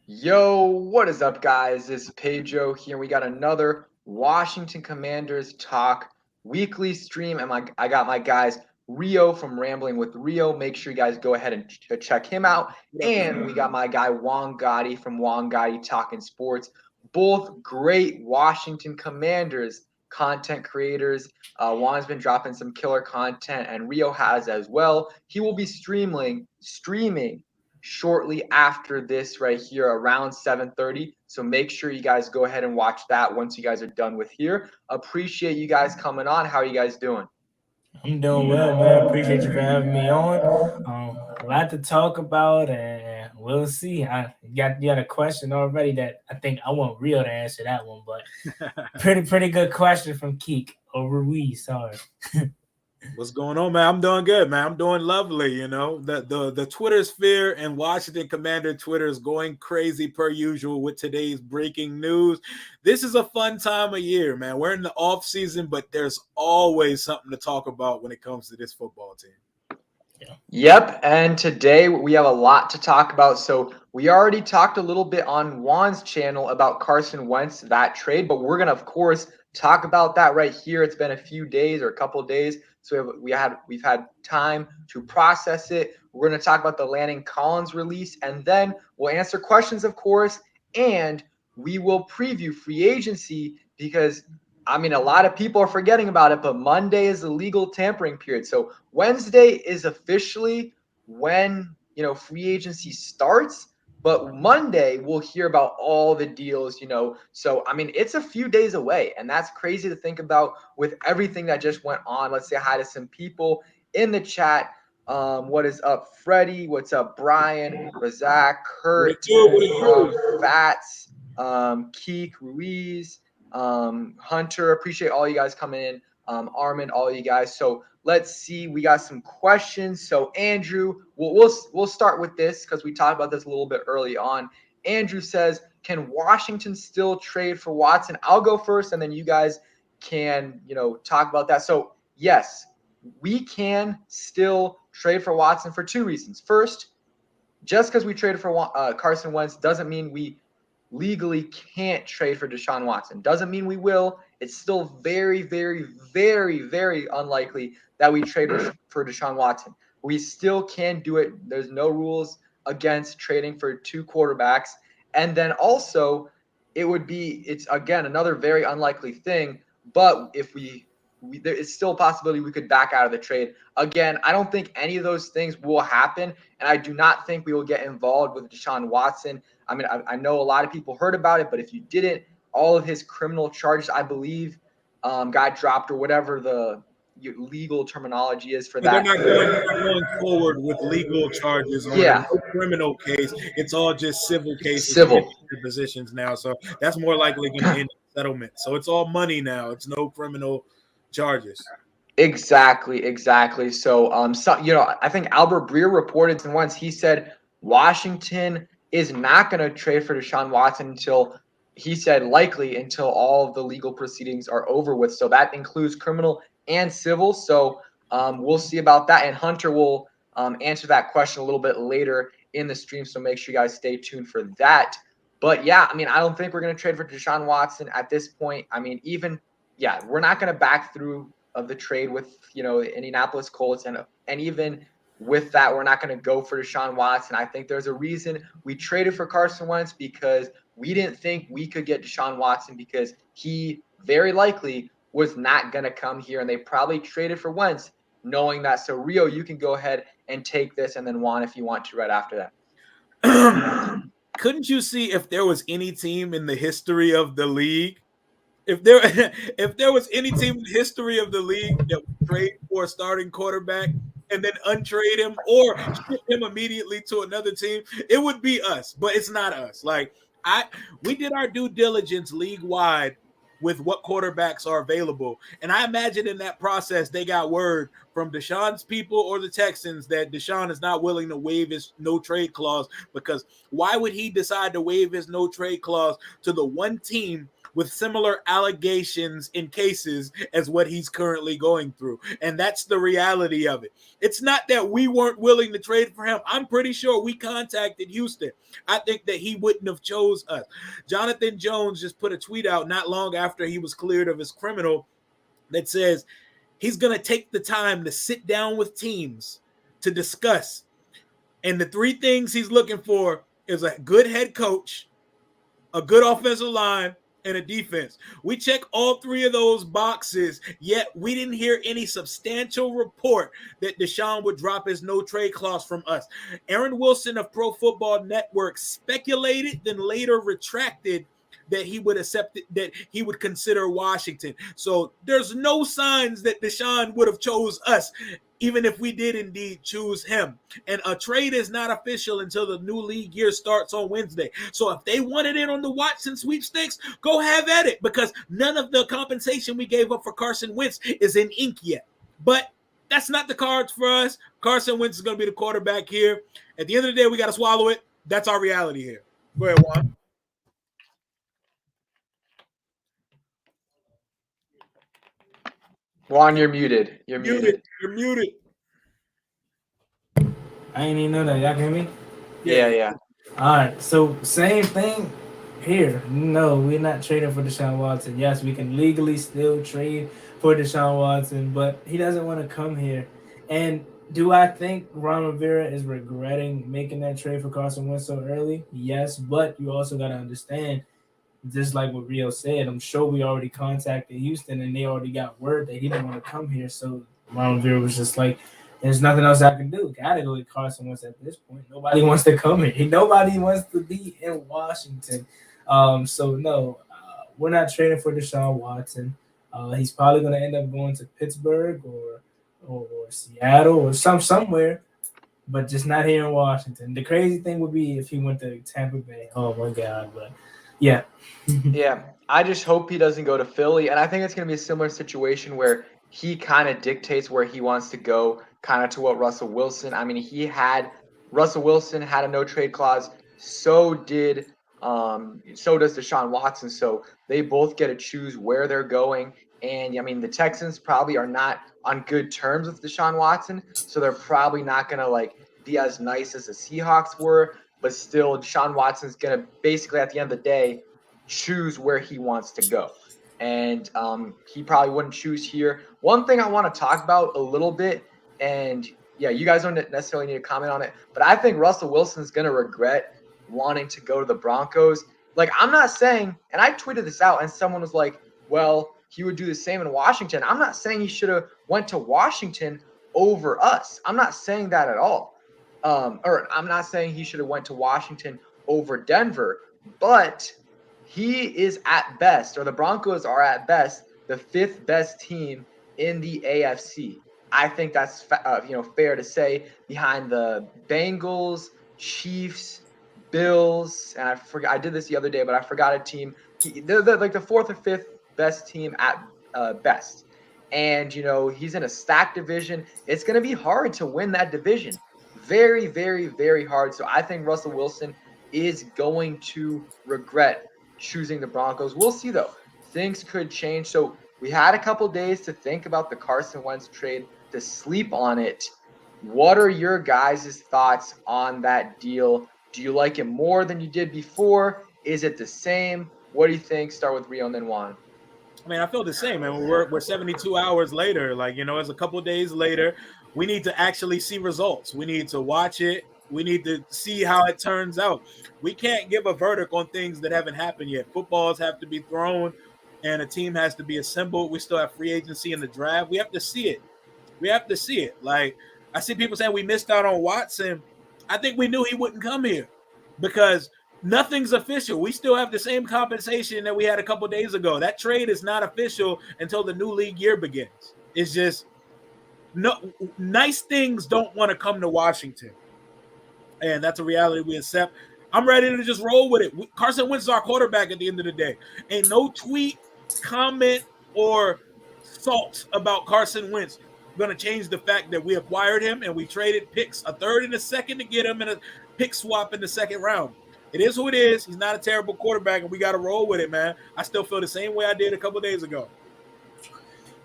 Yo, what is up, guys? It's Pedro here. We got another Washington Commanders Talk weekly stream, and I got my guys Rio from Rambling with Rio. Make sure you guys go ahead and check him out. And we got my guy Juan Gotti from Juan Gotti Talking Sports. Both great Washington Commanders content creators. Juan's been dropping some killer content, and Rio has as well. He will be streaming shortly after this right here around 7:30. So make sure you guys go ahead and watch that once you guys are done with here. Appreciate you guys coming on. How are you guys doing? I'm doing well, man. Appreciate you for having me on. A lot to talk about, and we'll see. I you got a question already that I think I want Rio to answer that one, but pretty good question from Keek or Ruiz. Sorry. What's going on, man? I'm doing good, man. I'm doing lovely. You know, the Twitter sphere and Washington Commander Twitter is going crazy per usual with today's breaking news. This is a fun time of year, man. We're in the off season, but there's always something to talk about when it comes to this football team. Yep, and today we have a lot to talk about. So we already talked a little bit on Juan's channel about Carson Wentz, that trade, but we're gonna, of course, talk about that right here. It's been a few days or a couple of days, so we've had time to process it. We're gonna talk about the Landon Collins release, and then we'll answer questions, of course, and we will preview free agency because I mean, a lot of people are forgetting about it, but Monday is the legal tampering period. So Wednesday is officially when, free agency starts. But Monday, we'll hear about all the deals. So, I mean, it's a few days away. And that's crazy to think about with everything that just went on. Let's say hi to some people in the chat. What is up, Freddie? What's up, Brian, Razak, Kurt, Fats, Keek, Ruiz, Hunter? Appreciate all you guys coming in. Armin, all you guys. So let's see. We got some questions. So Andrew, we'll start with this because we talked about this a little bit early on. Andrew says, "Can Washington still trade for Watson?" I'll go first, and then you guys can talk about that. So yes, we can still trade for Watson for two reasons. First, just because we traded for Carson Wentz doesn't mean we legally can't trade for Deshaun Watson. Doesn't mean we will. It's still very, very, very, very unlikely that we trade for Deshaun Watson. We still can do it. There's no rules against trading for two quarterbacks. And then also, it's again another very unlikely thing. But if there is still a possibility we could back out of the trade. Again, I don't think any of those things will happen, and I do not think we will get involved with Deshaun Watson. I mean, I know a lot of people heard about it, but if you didn't, all of his criminal charges, I believe, got dropped or whatever the legal terminology is for that. They're not going forward with legal charges on a criminal case. It's all just civil cases. Civil positions now, so that's more likely going to end in settlement. So it's all money now. It's no criminal charges. Exactly. So, I think Albert Breer reported once. He said Washington is not going to trade for Deshaun Watson until, he said, likely until all of the legal proceedings are over with. So that includes criminal and civil. So we'll see about that. And Hunter will answer that question a little bit later in the stream. So make sure you guys stay tuned for that. But yeah, I mean, I don't think we're going to trade for Deshaun Watson at this point. I mean, we're not going to back through of the trade with, Indianapolis Colts. And even with that, we're not going to go for Deshaun Watson. I think there's a reason we traded for Carson Wentz because we didn't think we could get Deshaun Watson because he very likely was not going to come here. And they probably traded for Wentz knowing that. So, Rio, you can go ahead and take this, and then Juan if you want to right after that. Couldn't you see if there was any team in the history of the league if there was any team in the history of the league that would trade for a starting quarterback and then untrade him or ship him immediately to another team, it would be us. But it's not us. We did our due diligence league wide with what quarterbacks are available. And I imagine in that process, they got word from Deshaun's people or the Texans that Deshaun is not willing to waive his no trade clause, because why would he decide to waive his no trade clause to the one team with similar allegations and cases as what he's currently going through. And that's the reality of it. It's not that we weren't willing to trade for him. I'm pretty sure we contacted Houston. I think that he wouldn't have chose us. Jonathan Jones just put a tweet out not long after he was cleared of his criminal that says he's going to take the time to sit down with teams to discuss. And the three things he's looking for is a good head coach, a good offensive line, and a defense. We check all three of those boxes, yet we didn't hear any substantial report that Deshaun would drop his no-trade clause from us. Aaron Wilson of Pro Football Network speculated, then later retracted that he would accept it, that he would consider Washington. So there's no signs that Deshaun would have chose us, even if we did indeed choose him. And a trade is not official until the new league year starts on Wednesday. So if they wanted in on the Watson sweepstakes, go have at it, because none of the compensation we gave up for Carson Wentz is in ink yet. But that's not the cards for us. Carson Wentz is going to be the quarterback here. At the end of the day, we got to swallow it. That's our reality here. Go ahead, Juan. Juan, you're muted. You're muted. You're muted. I ain't even know that. Y'all can hear me? Yeah. All right. So same thing here. No, we're not trading for Deshaun Watson. Yes, we can legally still trade for Deshaun Watson, but he doesn't want to come here. And do I think Ron Rivera is regretting making that trade for Carson Wentz so early? Yes, but you also got to understand, just like what Rio said, I'm sure we already contacted Houston and they already got word that he didn't want to come here. So Ron Rivera was just like, there's nothing else I can do. Gotta go with Carson Wentz at this point. Nobody wants to come here. Nobody wants to be in Washington. So no, we're not trading for Deshaun Watson. He's probably going to end up going to Pittsburgh or Seattle or somewhere, but just not here in Washington. The crazy thing would be if he went to Tampa Bay. Oh my God, but yeah. Yeah, I just hope he doesn't go to Philly, and I think it's going to be a similar situation where he kind of dictates where he wants to go, kind of to what Russell Wilson. I mean, Russell Wilson had a no-trade clause. So does Deshaun Watson. So they both get to choose where they're going. And I mean, the Texans probably are not on good terms with Deshaun Watson, so they're probably not going to be as nice as the Seahawks were. But still, Deshaun Watson's going to basically, at the end of the day, choose where he wants to go. And he probably wouldn't choose here. One thing I want to talk about a little bit, and yeah, you guys don't necessarily need to comment on it, but I think Russell Wilson's going to regret wanting to go to the Broncos. I'm not saying, and I tweeted this out, and someone was like, well, he would do the same in Washington. I'm not saying he should have went to Washington over us. I'm not saying that at all. Or I'm not saying he should have went to Washington over Denver, but he is at best, or the Broncos are at best, the fifth best team in the AFC. I think that's fair to say, behind the Bengals, Chiefs, Bills, and I did this the other day, but I forgot a team. They're the fourth or fifth best team at best. And he's in a stacked division. It's going to be hard to win that division. Very, very, very hard. So I think Russell Wilson is going to regret choosing the Broncos. We'll see, though. Things could change. So we had a couple days to think about the Carson Wentz trade, to sleep on it. What are your guys' thoughts on that deal? Do you like it more than you did before? Is it the same? What do you think? Start with Rio and then Juan. I mean, I feel the same, man. We're 72 hours later. It's a couple days later. We need to actually see results. We need to watch it. We need to see how it turns out. We can't give a verdict on things that haven't happened yet. Footballs have to be thrown, and a team has to be assembled. We still have free agency in the draft. We have to see it. I see people saying we missed out on Watson. I think we knew he wouldn't come here because nothing's official. We still have the same compensation that we had a couple days ago. That trade is not official until the new league year begins. It's just nice things don't want to come to Washington. And that's a reality we accept. I'm ready to just roll with it. Carson Wentz is our quarterback at the end of the day. Ain't no tweet, comment, or salt about Carson Wentz going to change the fact that we acquired him and we traded picks, a third and a second to get him, and a pick swap in the second round. It is who it is. He's not a terrible quarterback, and we got to roll with it, man. I still feel the same way I did a couple days ago.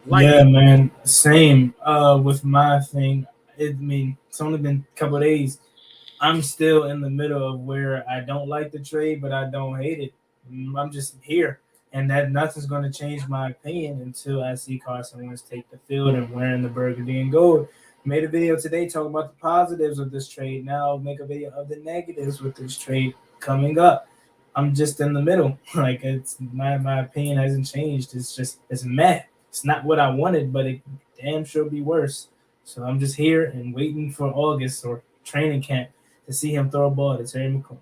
Yeah, man. Same. With my thing, it's only been a couple of days. I'm still in the middle of where I don't like the trade, but I don't hate it. I'm just here, and that nothing's going to change my opinion until I see Carson Wentz take the field and wearing the burgundy and gold. Made a video today talking about the positives of this trade. Now I'll make a video of the negatives with this trade coming up. I'm just in the middle. Like it's my opinion hasn't changed. It's meh. It's not what I wanted, but it damn sure be worse. So I'm just here and waiting for August or training camp to see him throw a ball to Terry McLaurin.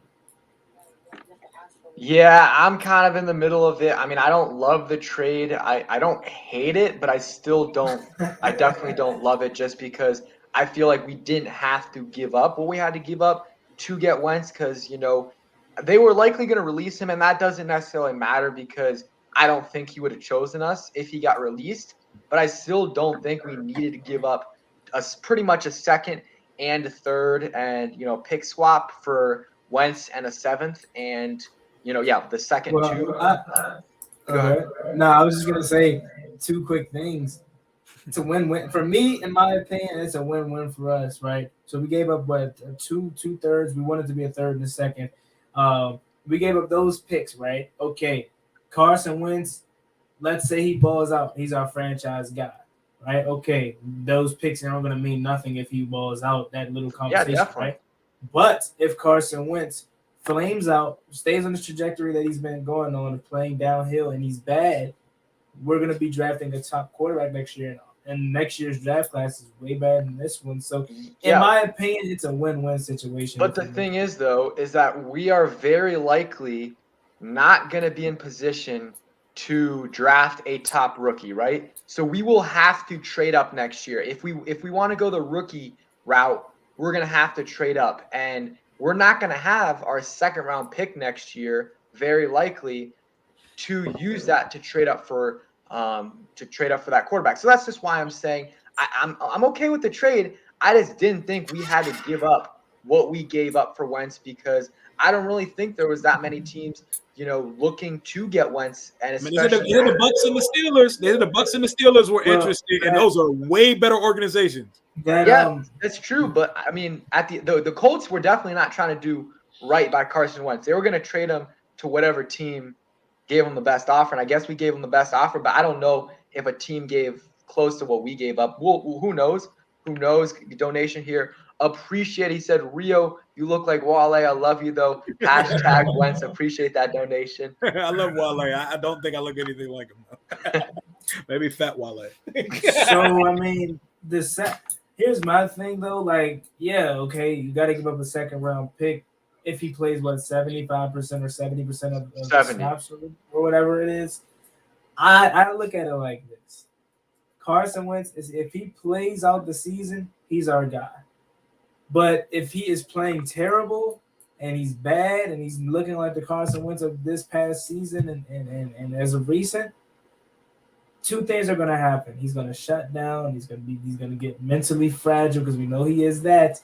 Yeah, I'm kind of in the middle of it. I mean, I don't love the trade. I don't hate it, but I still don't. I definitely don't love it just because I feel like we didn't have to give up what we had to give up to get Wentz because, they were likely going to release him, and that doesn't necessarily matter because I don't think he would have chosen us if he got released. But I still don't think we needed to give up pretty much a second and a third and, pick swap for Wentz and a seventh and – the second two. Go ahead. No, I was just gonna say two quick things. It's a win-win for me, in my opinion. It's a win-win for us, right? So we gave up two thirds. We wanted to be a third and a second. We gave up those picks, right? Okay, Carson Wentz. Let's say he balls out. He's our franchise guy, right? Okay, those picks aren't gonna mean nothing if he balls out. That little conversation, right? But if Carson Wentz flames out, stays on the trajectory that he's been going on, playing downhill, and he's bad, we're going to be drafting a top quarterback next year. And next year's draft class is way better than this one. So, in my opinion, it's a win-win situation. But the thing is, though, is that we are very likely not going to be in position to draft a top rookie, right? So we will have to trade up next year. If we want to go the rookie route, we're going to have to trade up. And we're not going to have our second round pick next year, very likely, to use that to trade up for that quarterback. So that's just why I'm saying I'm okay with the trade. I just didn't think we had to give up what we gave up for Wentz because I don't really think there was that many teams, looking to get Wentz. And especially the Bucks and the Steelers. The Bucks and the Steelers were interested, and those are way better organizations. That's true. But I mean, at the Colts were definitely not trying to do right by Carson Wentz. They were going to trade him to whatever team gave him the best offer. And I guess we gave him the best offer, but I don't know if a team gave close to what we gave up. Well, who knows? Who knows? Donation here. Appreciate. He said, Rio, you look like Wale. I love you though. Hashtag Wentz. Appreciate that donation. I love Wale. I don't think I look anything like him. Maybe fat Wale. So I mean, here's my thing though. Like, okay, you got to give up a second round pick if he plays 75% or 70% of the snaps or whatever it is. I look at it like this: Carson Wentz if he plays out the season, he's our guy. But if he is playing terrible and he's bad and he's looking like the Carson Wentz of this past season and as of recent, two things are going to happen. He's going to shut down. He's going to get mentally fragile because we know he is that,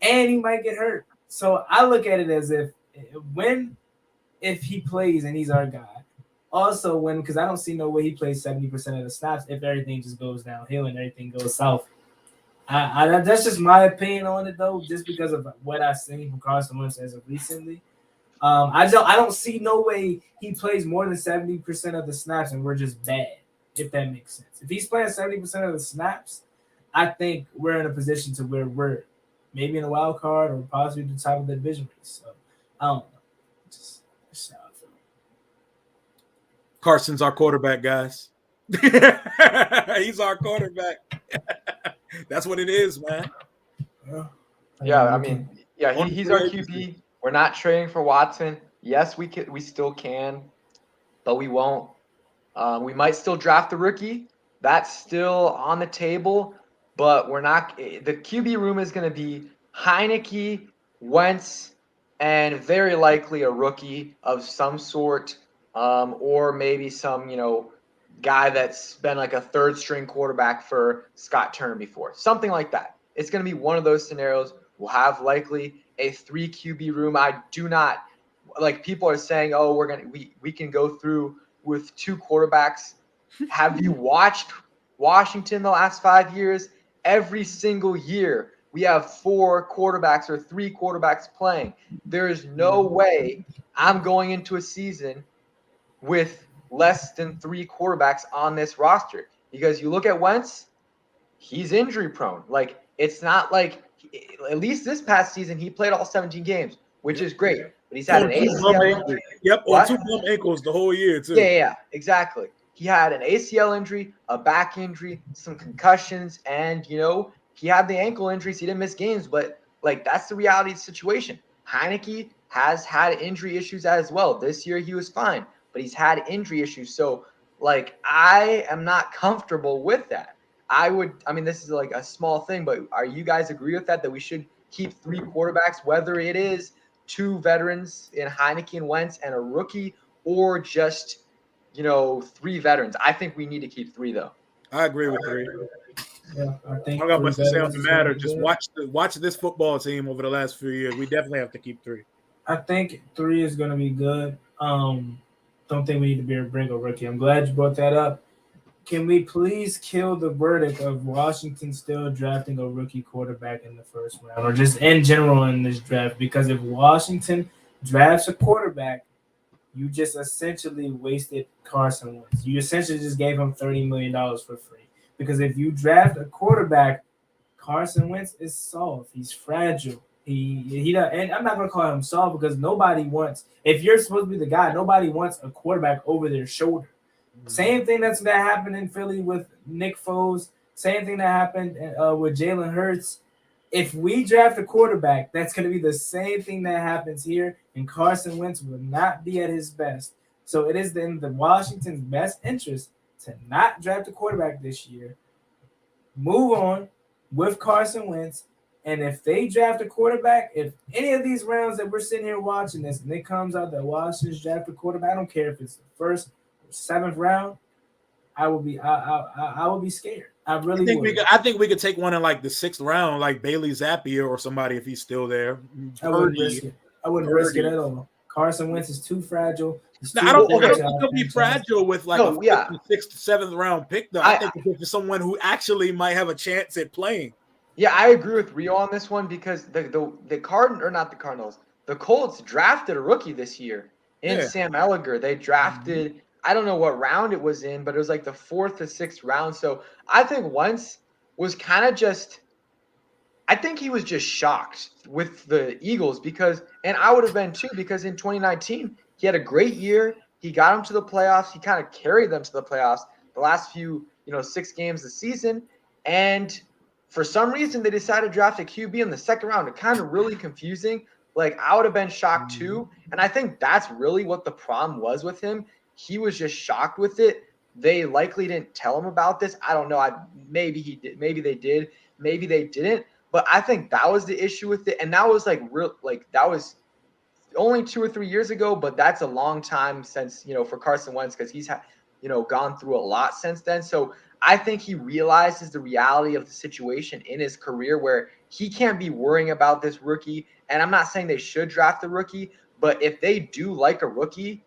and he might get hurt. So I look at it as if he plays and he's our guy. Also, because I don't see no way he plays 70% of the snaps if everything just goes downhill and everything goes south. That's just my opinion on it, though, just because of what I've seen from Carson Wentz as of recently. I don't see no way he plays more than 70% of the snaps and we're just bad, if that makes sense. If he's playing 70% of the snaps, I think we're in a position to where we're maybe in a wild card or possibly the top of the division race. So I don't know. Just how I feel. Carson's our quarterback, guys. He's our quarterback. That's what it is, man. Yeah, I mean, he's our QB. We're not trading for Watson. Yes, we still can, but we won't. We might still draft the rookie. That's still on the table, but we're not. The QB room is going to be Heineke, Wentz, and very likely a rookie of some sort, or maybe some, guy that's been like a third string quarterback for Scott Turner before. Something like that. It's going to be one of those scenarios. We'll have likely a 3 QB room. I do not like people are saying, oh, we can go through with 2 quarterbacks. Have you watched Washington the last 5 years? Every single year we have 4 quarterbacks or 3 quarterbacks playing. There is no way I'm going into a season with less than 3 quarterbacks on this roster, because you look at Wentz, he's injury prone. Like, it's not like, at least this past season he played all 17 games, which is great. But he's had an ACL injury. Yep, What? 2 bum ankles the whole year too. Yeah, exactly. He had an ACL injury, a back injury, some concussions, and he had the ankle injuries. He didn't miss games, but like, that's the reality of the situation. Heineke has had injury issues as well. This year he was fine, but he's had injury issues. So like, I am not comfortable with that. I mean, this is like a small thing, but are you guys agree with that we should keep 3 quarterbacks, whether it is 2 veterans in Heineke and Wentz and a rookie, or just 3 veterans? I think we need to keep 3 though. I agree with 3. Yeah, I think I got much to say on the matter. Just watch this football team over the last few years. We definitely have to keep 3. I think 3 is going to be good. Don't think we need to bring a rookie. I'm glad you brought that up. Can we please kill the verdict of Washington still drafting a rookie quarterback in the first round, or just in general in this draft? Because if Washington drafts a quarterback, you just essentially wasted Carson Wentz. You essentially just gave him $30 million for free. Because if you draft a quarterback, Carson Wentz is soft. He's fragile. He and I'm not going to call him soft, because nobody wants, if you're supposed to be the guy, nobody wants a quarterback over their shoulder. Same thing that happened in Philly with Nick Foles. Same thing that happened with Jalen Hurts. If we draft a quarterback, that's going to be the same thing that happens here, and Carson Wentz will not be at his best. So it is in the Washington's best interest to not draft a quarterback this year. Move on with Carson Wentz. And if they draft a quarterback, if any of these rounds that we're sitting here watching this, and it comes out that Washington's draft a quarterback, I don't care if it's the first, 7th round, I will be scared. I really would. I think we could take one in like the 6th round, like Bailey Zappi or somebody if he's still there. I wouldn't risk it. I wouldn't risk it at all. Carson Wentz is too fragile. I don't think he'll be fragile with like a 5th, 6th, 7th round pick though. I think it's someone who actually might have a chance at playing. Yeah, I agree with Rio on this one, because the Colts drafted a rookie this year in Sam Ehlinger. They drafted. I don't know what round it was in, but it was like the 4th or 6th round. So I think Wentz was kind of I think he was just shocked with the Eagles, and I would have been too, because in 2019, he had a great year. He got them to the playoffs. He kind of carried them to the playoffs the last few, 6 games of the season. And for some reason, they decided to draft a QB in the 2nd round. It kind of really confusing. Like, I would have been shocked too. And I think that's really what the problem was with him. He was just shocked with it. They likely didn't tell him about this. I don't know. Maybe he did. Maybe they did. Maybe they didn't. But I think that was the issue with it. And that was that was only 2 or 3 years ago. But that's a long time since, for Carson Wentz, because he's gone through a lot since then. So I think he realizes the reality of the situation in his career, where he can't be worrying about this rookie. And I'm not saying they should draft a rookie, but if they do like a rookie,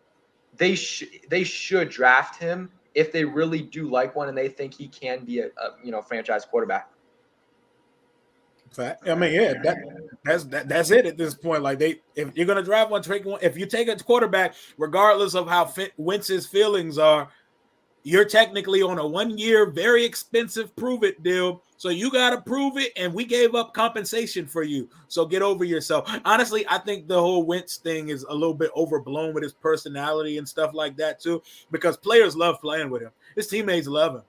they should draft him if they really do like one and they think he can be a franchise quarterback. I mean, yeah, that's it at this point. Like, if you're gonna draft one, take one. If you take a quarterback, regardless of how Wentz's feelings are, you're technically on a 1-year, very expensive prove it deal. So you got to prove it, and we gave up compensation for you. So get over yourself. Honestly, I think the whole Wentz thing is a little bit overblown with his personality and stuff like that too, because players love playing with him. His teammates love him.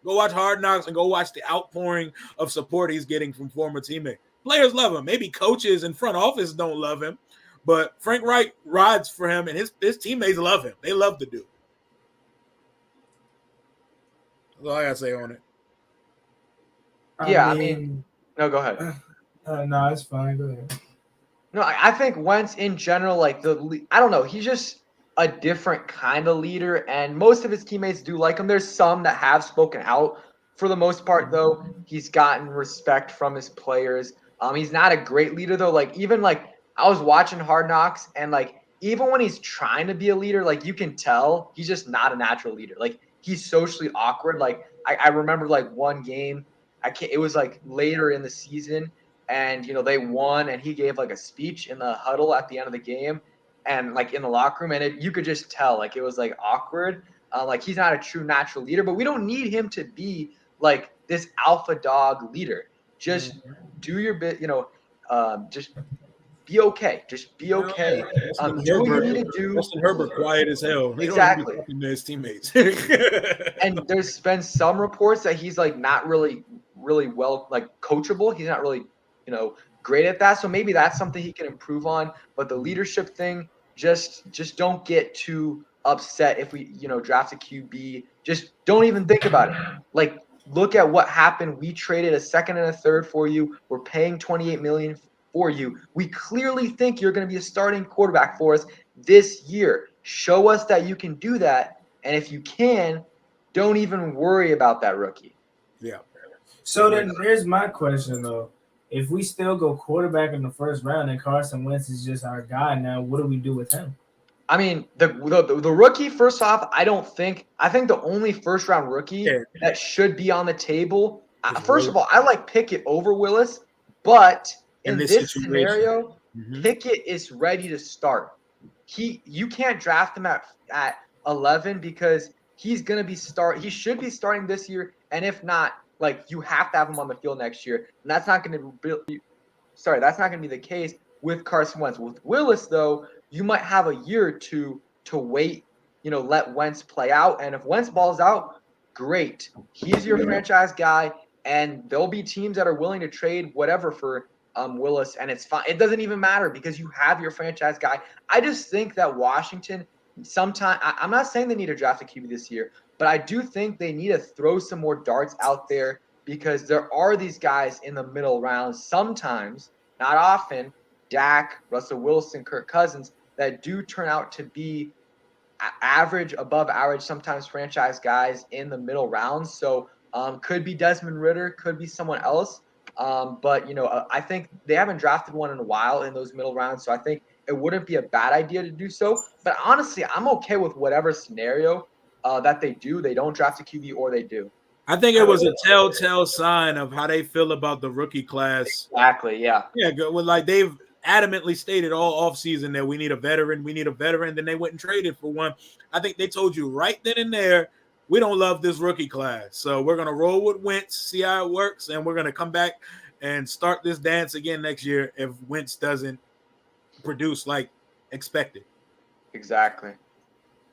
Go watch Hard Knocks and go watch the outpouring of support he's getting from former teammates. Players love him. Maybe coaches and front office don't love him, but Frank Reich rides for him, and his teammates love him. They love the dude. That's all I gotta say on it. Yeah, I mean, no, go ahead. No, it's fine. Go ahead. No, I think Wentz in general, I don't know, he's just a different kind of leader, and most of his teammates do like him. There's some that have spoken out. For the most part, though, he's gotten respect from his players. He's not a great leader, though. I was watching Hard Knocks, and even when he's trying to be a leader, like you can tell he's just not a natural leader. Like he's socially awkward. Like I remember like one game, it was like later in the season, and they won, and he gave like a speech in the huddle at the end of the game, and like in the locker room, and you could just tell like it was like awkward. Like he's not a true natural leader, but we don't need him to be like this alpha dog leader. Just do your bit, just be okay. Just be okay. Do what you need to do. Justin Herbert, quiet as hell. He Exactly. Don't even to his teammates. And there's been some reports that he's like not really well like coachable. He's not really, great at that. So maybe that's something he can improve on. But the leadership thing, just don't get too upset if we, draft a QB. Just don't even think about it. Like look at what happened. We traded a second and a third for you. We're paying $28 million for you. We clearly think you're going to be a starting quarterback for us this year. Show us that you can do that. And if you can, don't even worry about that rookie. Yeah. So then here's my question, though. If we still go quarterback in the first round and Carson Wentz is just our guy now, what do we do with him? I mean, the rookie, first off, I think the only first round rookie that should be on the table, first of all, I like Pickett over Willis, but in this scenario, Pickett is ready to start. You can't draft him at 11 because he's going to be he should be starting this year, and if not, like you have to have him on the field next year, and that's not going to be the case with Carson Wentz. With Willis, though, you might have a year or two to wait, let Wentz play out, and if Wentz balls out, great. He's your franchise guy, and there'll be teams that are willing to trade whatever for Willis, and it's fine. It doesn't even matter because you have your franchise guy. I just think that Washington I'm not saying they need to draft a QB this year, but I do think they need to throw some more darts out there because there are these guys in the middle rounds sometimes, not often, Dak, Russell Wilson, Kirk Cousins, that do turn out to be average, above average, sometimes franchise guys in the middle rounds. So could be Desmond Ridder, could be someone else. But, I think they haven't drafted one in a while in those middle rounds. So I think it wouldn't be a bad idea to do so. But honestly, I'm okay with whatever scenario that they do. They don't draft a QB or they do. I think it was a telltale sign of how they feel about the rookie class. Exactly, yeah. Yeah, well, like they've adamantly stated all offseason that we need a veteran. Then they went and traded for one. I think they told you right then and there, we don't love this rookie class. So we're going to roll with Wentz, see how it works, and we're going to come back and start this dance again next year if Wentz doesn't produce like expected. Exactly.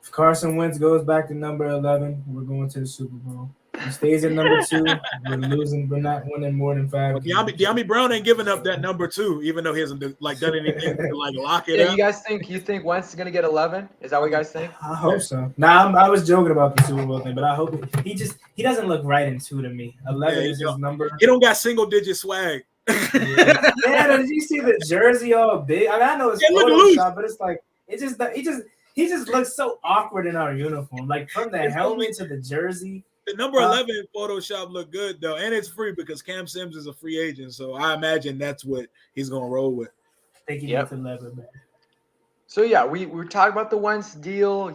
If Carson Wentz goes back to number 11, we're going to the Super Bowl. If he stays at number 2, we're losing. We're not winning more than 5. De'Ami Brown ain't giving up that number 2, even though he hasn't done anything to like lock it up. You think Wentz is going to get 11? Is that what you guys think? I hope so. I was joking about the Super Bowl thing, but I hope he doesn't look right in 2 to me. 11 is his number. He don't got single digit swag. Yeah, did you see the jersey all big? I know it's Photoshop, but it's like he just looks so awkward in our uniform. Like from the helmet to the jersey. The number 11 in Photoshop look good though, and it's free because Cam Sims is a free agent, so I imagine that's what he's gonna roll with. I think he needs 11, man. So yeah, we're talking about the Wentz deal.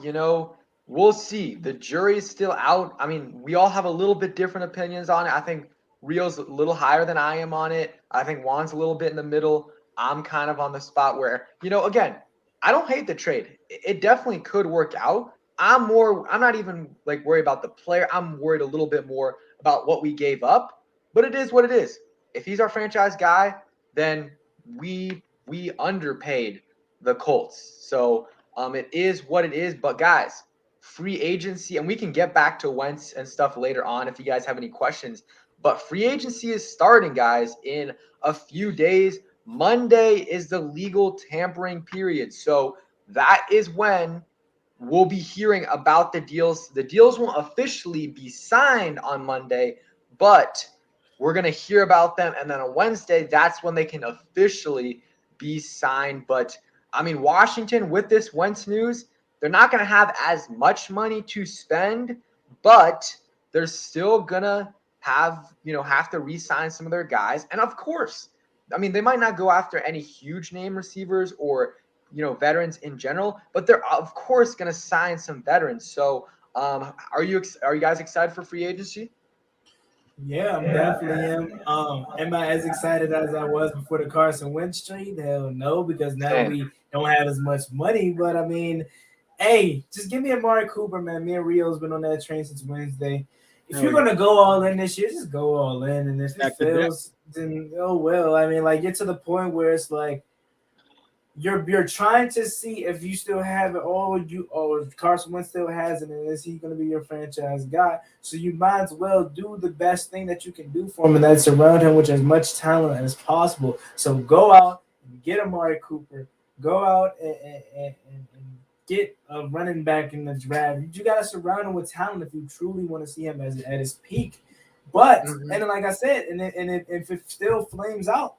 We'll see. The jury's still out. I mean, we all have a little bit different opinions on it. I think Rio's a little higher than I am on it. I think Juan's a little bit in the middle. I'm kind of on the spot where, again, I don't hate the trade. It definitely could work out. I'm not even like worried about the player. I'm worried a little bit more about what we gave up, but it is what it is. If he's our franchise guy, then we underpaid the Colts. So it is what it is. But guys, free agency, and we can get back to Wentz and stuff later on if you guys have any questions. But free agency is starting, guys, in a few days. Monday is the legal tampering period. So that is when we'll be hearing about the deals. The deals won't officially be signed on Monday, but we're going to hear about them. And then on Wednesday, that's when they can officially be signed. But, I mean, Washington, with this Wentz news, they're not going to have as much money to spend, but they're still going to have to re-sign some of their guys. And, of course, I mean, they might not go after any huge name receivers or veterans in general, but they're of course going to sign some veterans. So, are you guys excited for free agency? Yeah, I'm definitely am. Am I as excited as I was before the Carson Wentz trade? Hell no, because now Same. we don't have as much money. But I mean, hey, just give me Amari Cooper, man. Me and Rio's been on that train since Wednesday. If you're gonna go all in this year, just go all in. And if it fails, then oh well. I mean, like get to the point where it's like you're trying to see if you still have it all you or Carson Wentz still has it, and is he going to be your franchise guy? So you might as well do the best thing that you can do for him, and that's surround him with as much talent as possible. So go out and get Amari Cooper. Go out and get a running back in the draft. You got to surround him with talent if you truly want to see him at his peak. But and then, like I said, if it still flames out,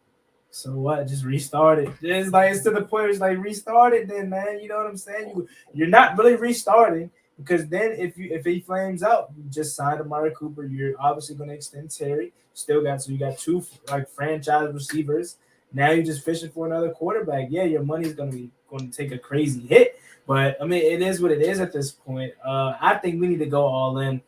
so what? Just restart it. It's to the point where it's like restart it then, man. You know what I'm saying? You're not really restarting because then if he flames out, you just signed Amari Cooper. You're obviously going to extend Terry. You got two like franchise receivers. Now you're just fishing for another quarterback. Yeah, your money's going to take a crazy hit, but I mean it is what it is at this point. I think we need to go all in.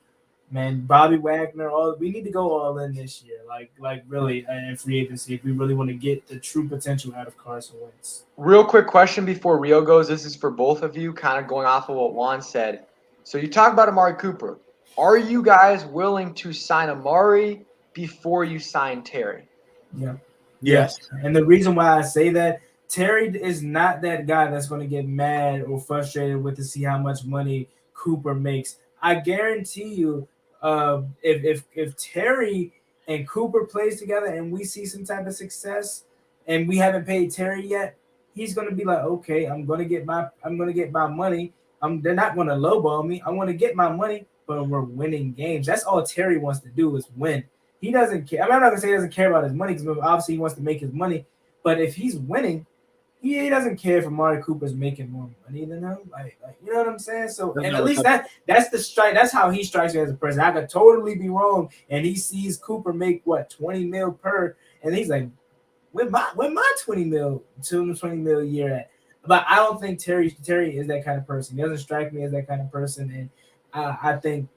Man, Bobby Wagner, we need to go all in this year, like really in free agency if we really want to get the true potential out of Carson Wentz. Real quick question before Rio goes. This is for both of you, kind of going off of what Juan said. So you talk about Amari Cooper. Are you guys willing to sign Amari before you sign Terry? Yeah. Yes. And the reason why I say that, Terry is not that guy that's going to get mad or frustrated with to see how much money Cooper makes. I guarantee you, if Terry and Cooper plays together and we see some type of success and we haven't paid Terry yet, he's gonna be like, okay, I'm gonna get my money. They're not gonna lowball me. I want to get my money, but we're winning games. That's all Terry wants to do is win. He doesn't care. I'm not gonna say he doesn't care about his money because obviously he wants to make his money. But if he's winning, he doesn't care if Amari Cooper's making more money than him. Like you know what I'm saying? So and at least that's the strike. That's how he strikes me as a person. I could totally be wrong. And he sees Cooper make what 20 mil per, and he's like, where my 20 mil a year at? But I don't think Terry is that kind of person. He doesn't strike me as that kind of person. And I think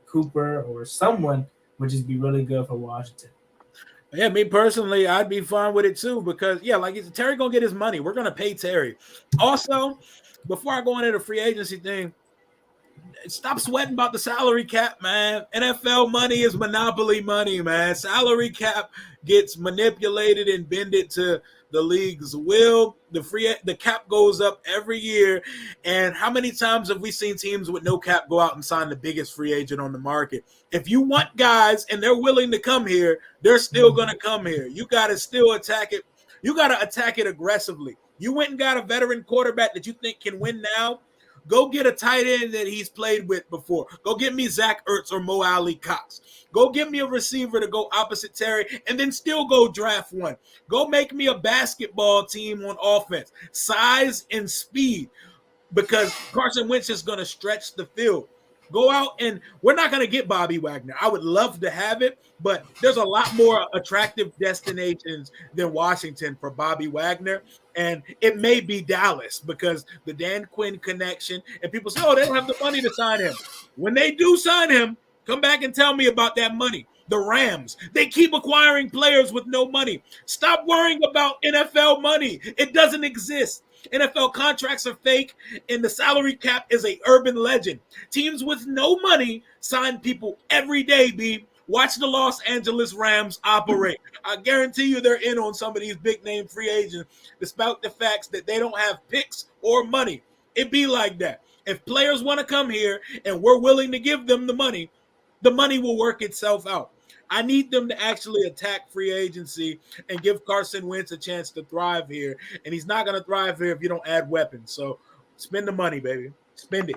Cooper or someone would just be really good for Washington. Yeah, me personally, I'd be fine with it too because, yeah, like Terry going to get his money. We're going to pay Terry. Also, before I go into the free agency thing, stop sweating about the salary cap, man. NFL money is monopoly money, man. Salary cap gets manipulated and bended to the league's will. The cap goes up every year. And how many times have we seen teams with no cap go out and sign the biggest free agent on the market? If you want guys and they're willing to come here, they're still going to come here. You got to still attack it. You got to attack it aggressively. You went and got a veteran quarterback that you think can win now. Go get a tight end that he's played with before. Go get me Zach Ertz or Mo Alley Cox. Go get me a receiver to go opposite Terry and then still go draft one. Go make me a basketball team on offense. Size and speed because Carson Wentz is going to stretch the field. Go out and we're not going to get Bobby Wagner. I would love to have it, but there's a lot more attractive destinations than Washington for Bobby Wagner. And it may be Dallas because the Dan Quinn connection and people say, oh, they don't have the money to sign him. When they do sign him, come back and tell me about that money. The Rams, they keep acquiring players with no money. Stop worrying about NFL money. It doesn't exist. NFL contracts are fake, and the salary cap is a urban legend. Teams with no money sign people every day, B. Watch the Los Angeles Rams operate. I guarantee you they're in on some of these big-name free agents, despite the facts that they don't have picks or money. It be like that. If players want to come here and we're willing to give them the money will work itself out. I need them to actually attack free agency and give Carson Wentz a chance to thrive here. And he's not going to thrive here if you don't add weapons. So spend the money, baby. Spend it.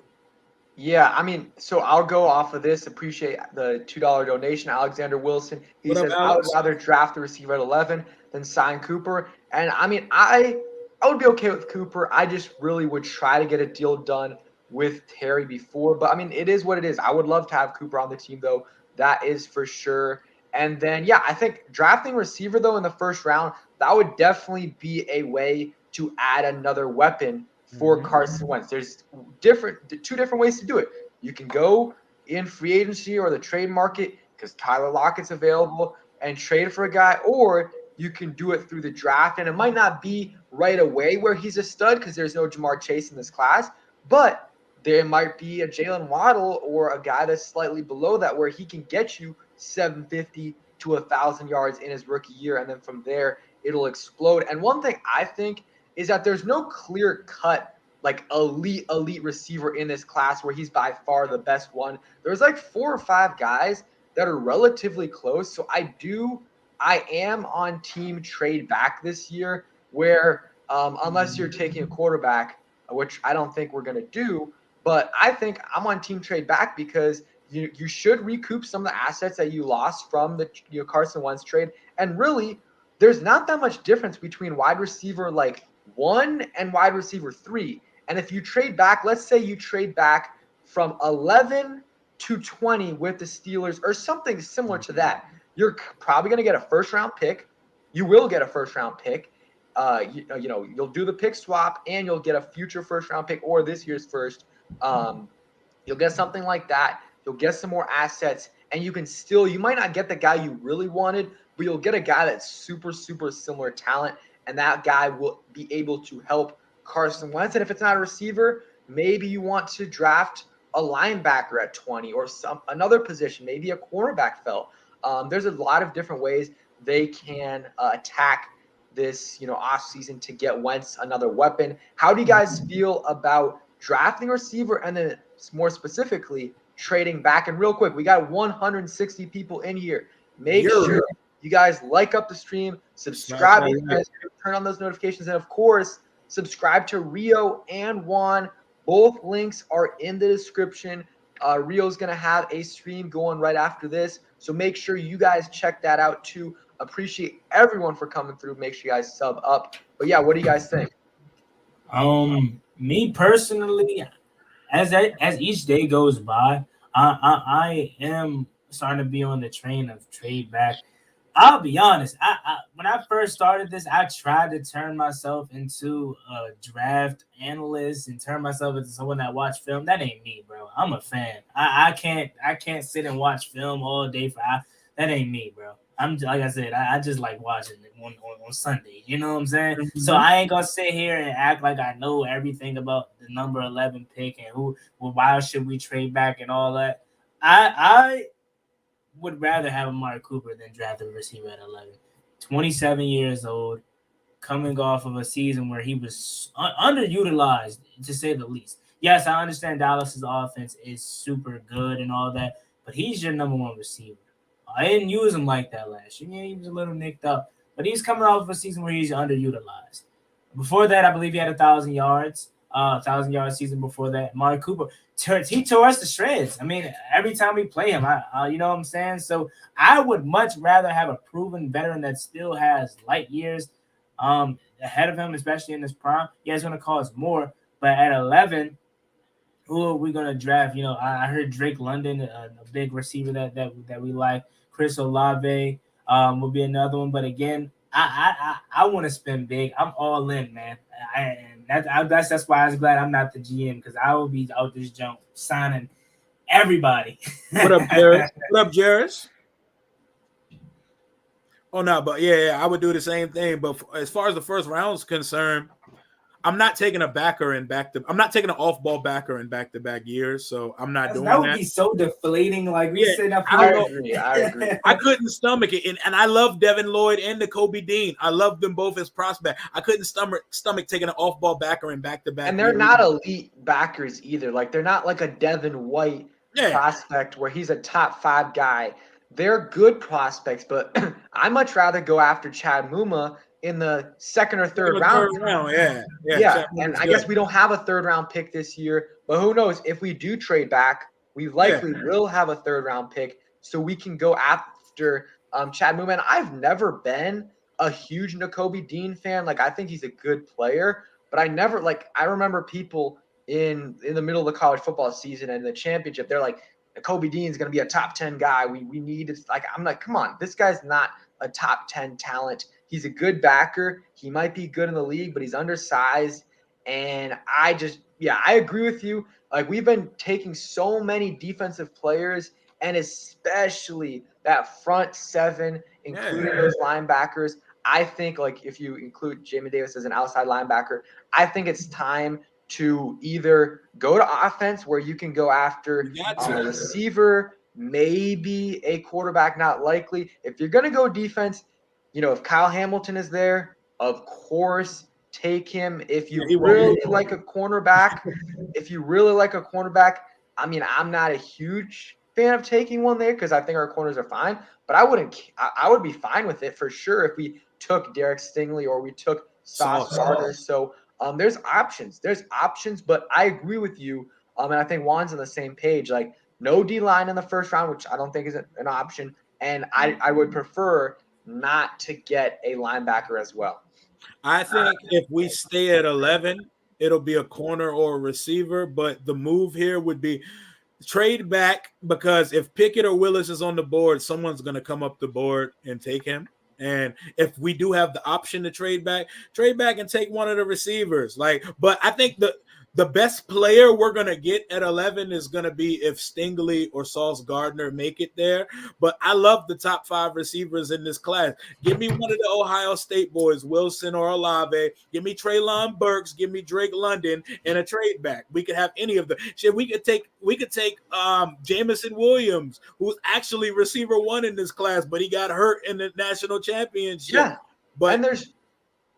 Yeah, I mean, so I'll go off of this. Appreciate the $2 donation. Alexander Wilson, he says, I would rather draft the receiver at 11 than sign Cooper. And I mean, I would be okay with Cooper. I just really would try to get a deal done with Terry before. But I mean, it is what it is. I would love to have Cooper on the team, though. That is for sure. And then, yeah, I think drafting receiver, though, in the first round, that would definitely be a way to add another weapon for Carson Wentz. There's two different ways to do it. You can go in free agency or the trade market because Tyler Lockett's available and trade for a guy, or you can do it through the draft. And it might not be right away where he's a stud because there's no Jamar Chase in this class, but there might be a Jalen Waddle or a guy that's slightly below that where he can get you 750 to 1,000 yards in his rookie year. And then from there, it'll explode. And one thing I think is that there's no clear cut like elite receiver in this class where he's by far the best one. There's like 4 or 5 guys that are relatively close. So I am on team trade back this year where unless you're taking a quarterback, which I don't think we're going to do, but I think I'm on team trade back because you should recoup some of the assets that you lost from the Carson Wentz trade. And really, there's not that much difference between wide receiver like 1 and wide receiver 3. And if you trade back, let's say you trade back from 11 to 20 with the Steelers or something similar to that, you're probably going to get a first-round pick. You will get a first-round pick. You'll do the pick swap and you'll get a future first-round pick or this year's first. You'll get something like that. You'll get some more assets, and you might not get the guy you really wanted, but you'll get a guy that's super, super similar talent, and that guy will be able to help Carson Wentz. And if it's not a receiver, maybe you want to draft a linebacker at 20 or another position, maybe a cornerback fell. There's a lot of different ways they can attack this, offseason to get Wentz another weapon. How do you guys feel about drafting a receiver and then more specifically trading back? And real quick, we got 160 people in here. Make sure you guys like up the stream, subscribe, turn on those notifications, and of course, subscribe to Rio and Juan. Both links are in the description. Rio's going to have a stream going right after this, so make sure you guys check that out too. Appreciate everyone for coming through. Make sure you guys sub up. But yeah, what do you guys think? Me personally, as each day goes by, I am starting to be on the train of trade back. I'll be honest. When I first started this, I tried to turn myself into a draft analyst and turn myself into someone that watch film. That ain't me, bro. I'm a fan. I can't sit and watch film all day that ain't me, bro. I'm like I said, I just like watching it on Sunday. You know what I'm saying? Mm-hmm. So I ain't gonna sit here and act like I know everything about the number 11 pick and why should we trade back and all that. I would rather have Amari Cooper than draft a receiver at 11. 27 years old, coming off of a season where he was underutilized, to say the least. Yes, I understand Dallas's offense is super good and all that, but he's your number 1 receiver. I didn't use him like that last year. Yeah, he was a little nicked up, but he's coming off of a season where he's underutilized. Before that, I believe he had 1,000 yards. 1,000-yard season before that. Amari Cooper, he tore us to shreds. I mean, every time we play him, you know what I'm saying? So I would much rather have a proven veteran that still has light years ahead of him, especially in his prime. Yeah, it's going to cost more, but at 11, who are we going to draft? I heard Drake London, a big receiver that we like. Chris Olave will be another one, but again, I want to spend big. I'm all in, man. That's why I was glad I'm not the GM, because I will be out this jump signing everybody. What up, Jairus? What up, Jairus? Oh no, but yeah, I would do the same thing. But as far as the first round is concerned, I'm not taking a backer in I'm not taking an off-ball backer in back-to-back years, so I'm not doing that. That would be so deflating. Like we said, I agree. I couldn't stomach it, and I love Devin Lloyd and Nakobe Dean. I love them both as prospects. I couldn't stomach taking an off-ball backer in back-to-back. And they're not elite backers either. Like they're not like a Devin White prospect where he's a top 5 guy. They're good prospects, but I much rather go after Chad Muma in the second or third round. Yeah. And I guess we don't have a 3rd round pick this year, but who knows? If we do trade back, we likely will have a 3rd round pick, so we can go after Chad Muma. And I've never been a huge Nakobe Dean fan. Like I think he's a good player, but I remember people in the middle of the college football season and the championship, they're like, Nakobe Dean's going to be a top 10 guy. We need it. Like, I'm like, come on, this guy's not a top 10 talent He's a good backer. He might be good in the league, but he's undersized. And I agree with you. Like, we've been taking so many defensive players, and especially that front seven, including those linebackers. I think, like, if you include Jamie Davis as an outside linebacker, I think it's time to either go to offense where you can go after a receiver, maybe a quarterback, not likely. If you're going to go defense, if Kyle Hamilton is there, of course, take him. If you really like a cornerback, I mean, I'm not a huge fan of taking one there because I think our corners are fine, but I would be fine with it for sure if we took Derek Stingley or we took Sauce Gardner. So there's options, but I agree with you. And I think Juan's on the same page. Like, no D-line in the first round, which I don't think is an option. And I would prefer not to get a linebacker as well. I think if we stay at 11, it'll be a corner or a receiver. But the move here would be trade back, because if Pickett or Willis is on the board, someone's going to come up the board and take him. And if we do have the option to trade back and take one of the receivers. But I think the best player we're going to get at 11 is going to be if Stingley or Sauce Gardner make it there. But I love the top 5 receivers in this class. Give me one of the Ohio State boys, Wilson or Olave. Give me Treylon Burks. Give me Drake London and a trade back. We could have any of them. We could take Jamison Williams, who's actually receiver 1 in this class, but he got hurt in the national championship. Yeah, but and there's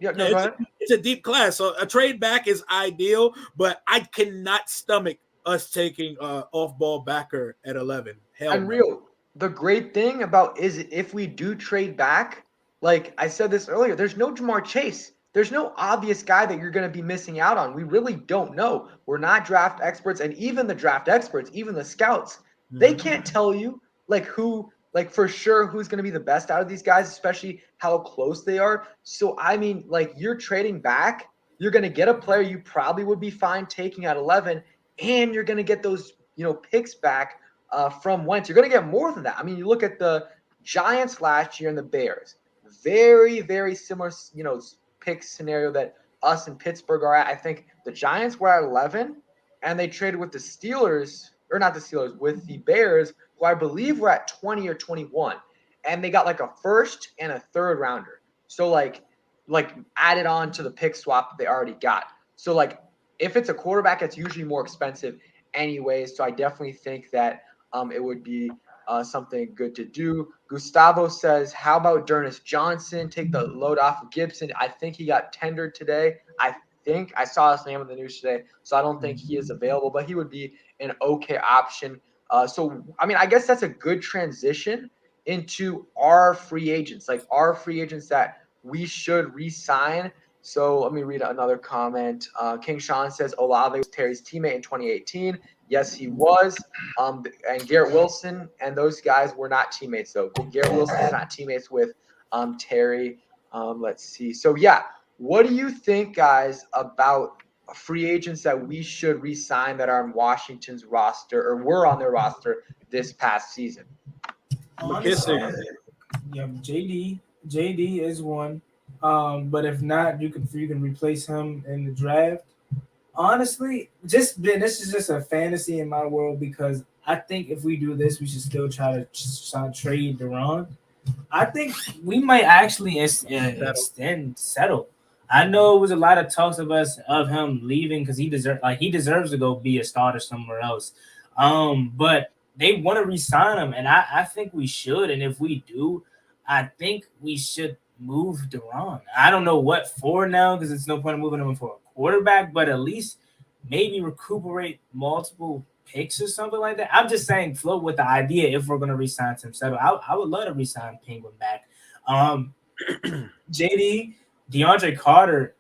it's a deep class, so a trade back is ideal, but I cannot stomach us taking off-ball backer at 11. The great thing about is if we do trade back, like I said this earlier, there's no Jamar Chase. There's no obvious guy that you're going to be missing out on. We really don't know. We're not draft experts, and even the draft experts, even the scouts, they can't tell you for sure who's going to be the best out of these guys, especially how close they are. So, I mean, you're trading back, you're going to get a player you probably would be fine taking at 11, and you're going to get those, picks back from Wentz. You're going to get more than that. I mean, you look at the Giants last year and the Bears. Very, very similar, pick scenario that us and Pittsburgh are at. I think the Giants were at 11, and they traded with the Steelers, or not the Steelers, with the Bears, who I believe were at 20 or 21, and they got a first and a third rounder. So added on to the pick swap that they already got. So if it's a quarterback, it's usually more expensive anyways. So I definitely think that it would be something good to do. Gustavo says, how about Dernis Johnson? Take the load off of Gibson. I think he got tendered today. I saw his name in the news today, so I don't think he is available, but he would be an okay option. So, I mean, I guess that's a good transition into our free agents, our free agents that we should re-sign. So let me read another comment. King Sean says Olave was Terry's teammate in 2018. Yes, he was. And Garrett Wilson and those guys were not teammates, though. Garrett Wilson is not teammates with Terry. Let's see. So, yeah, what do you think, guys, about free agents that we should re-sign that are on Washington's roster or were on their roster this past season? Honestly, yeah, JD is one. But if not, you can replace him in the draft. Honestly, this is just a fantasy in my world, because I think if we do this, we should still try to trade Duran. I think we might actually settle. I know it was a lot of talks of him leaving because he deserves to go be a starter somewhere else. But they want to re-sign him, and I think we should. And if we do, I think we should move Duran. I don't know what for now, because it's no point in moving him for a quarterback, but at least maybe recuperate multiple picks or something like that. I'm just saying, float with the idea if we're going to re-sign Tim Settle. I would love to re-sign Penguin back. JD, DeAndre Carter,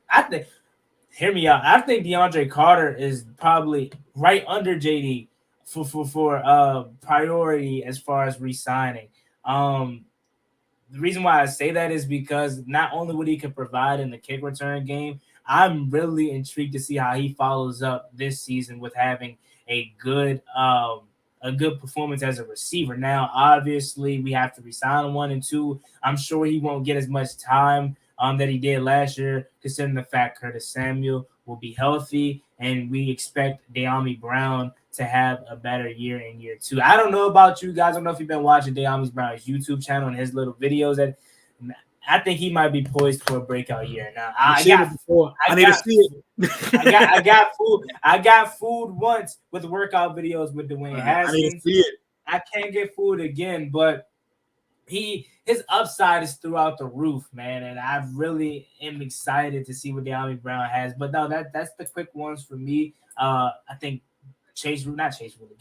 hear me out. I think DeAndre Carter is probably right under JD for priority as far as re-signing. The reason why I say that is because not only what he could provide in the kick return game, I'm really intrigued to see how he follows up this season with having a good a good performance as a receiver. Now, obviously, we have to resign him 1 and 2. I'm sure he won't get as much time that he did last year, considering the fact Curtis Samuel will be healthy, and we expect De'Ami Brown to have a better year in year 2. I don't know about you guys. I don't know if you've been watching De'Ami Brown's YouTube channel and his little videos. That I think he might be poised for a breakout year. Now, I need to see it. I got fooled once with workout videos with Dwayne Haskins. I need to see it. I can't get fooled again, but his upside is throughout the roof, man, and I really am excited to see what De'Ami Brown has. But no, that's the quick ones for me. I think not Chase Wood,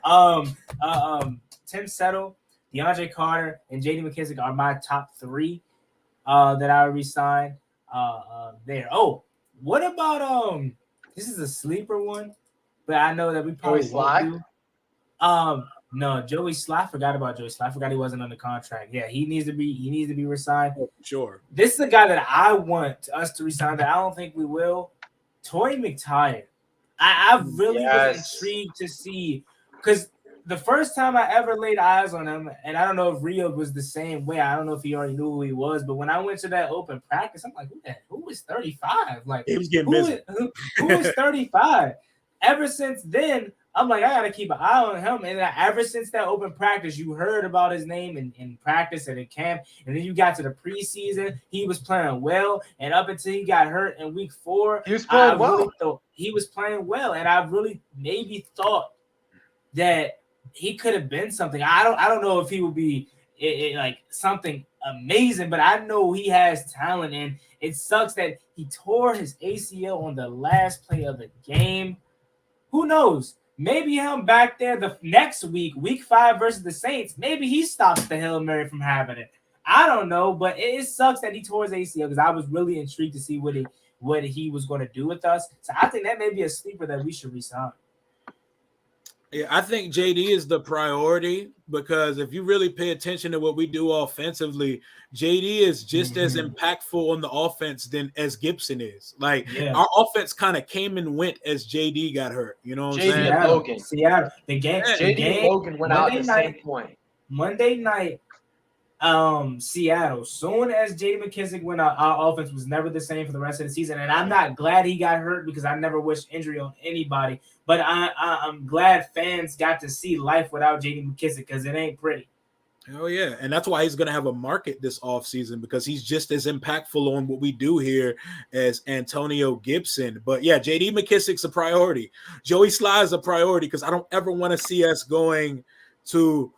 goddamn. Tim Settle, DeAndre Carter, and J.D. McKissic are my top 3 that I would resign there. Oh, what about this is a sleeper one, but I know that we probably won't do. No, Joey Sly. I forgot about Joey Sly. I forgot he wasn't under contract. Yeah, he needs to be resigned. Oh, sure. This is a guy that I want us to resign that I don't think we will. Torrey McTyer. I really was intrigued to see, because the first time I ever laid eyes on him, and I don't know if Rio was the same way. I don't know if he already knew who he was, but when I went to that open practice, I'm like, who is 35? Like, he was getting busy. Who is 35? Ever since then, I'm like, I got to keep an eye on him. And ever since that open practice, you heard about his name in practice and in camp. And then you got to the preseason. He was playing well. And up until he got hurt in week 4, he was playing well. He was playing well. And I really maybe thought that he could have been something. I don't know if he would be like something amazing, but I know he has talent. And it sucks that he tore his ACL on the last play of the game. Who knows? Maybe him back there the next week 5 versus the Saints, maybe he stops the Hail Mary from happening. I don't know, but it sucks that he tore his ACL, because I was really intrigued to see what he was going to do with us. So I think that may be a sleeper that we should resign. Yeah, I think JD is the priority, because if you really pay attention to what we do offensively, JD is just as impactful on the offense as Gibson is. Like, our offense kind of came and went as JD got hurt. You know what I'm saying? And Logan. Seattle. The game. JD and Logan went out at the same point. Monday night, Seattle. Soon as J.D. McKissic went out, our offense was never the same for the rest of the season. And I'm not glad he got hurt, because I never wish injury on anybody. But I'm glad fans got to see life without J.D. McKissic, because it ain't pretty. Oh, yeah. And that's why he's going to have a market this offseason, because he's just as impactful on what we do here as Antonio Gibson. But, yeah, J.D. McKissic's a priority. Joey Sly is a priority, because I don't ever want to see us going to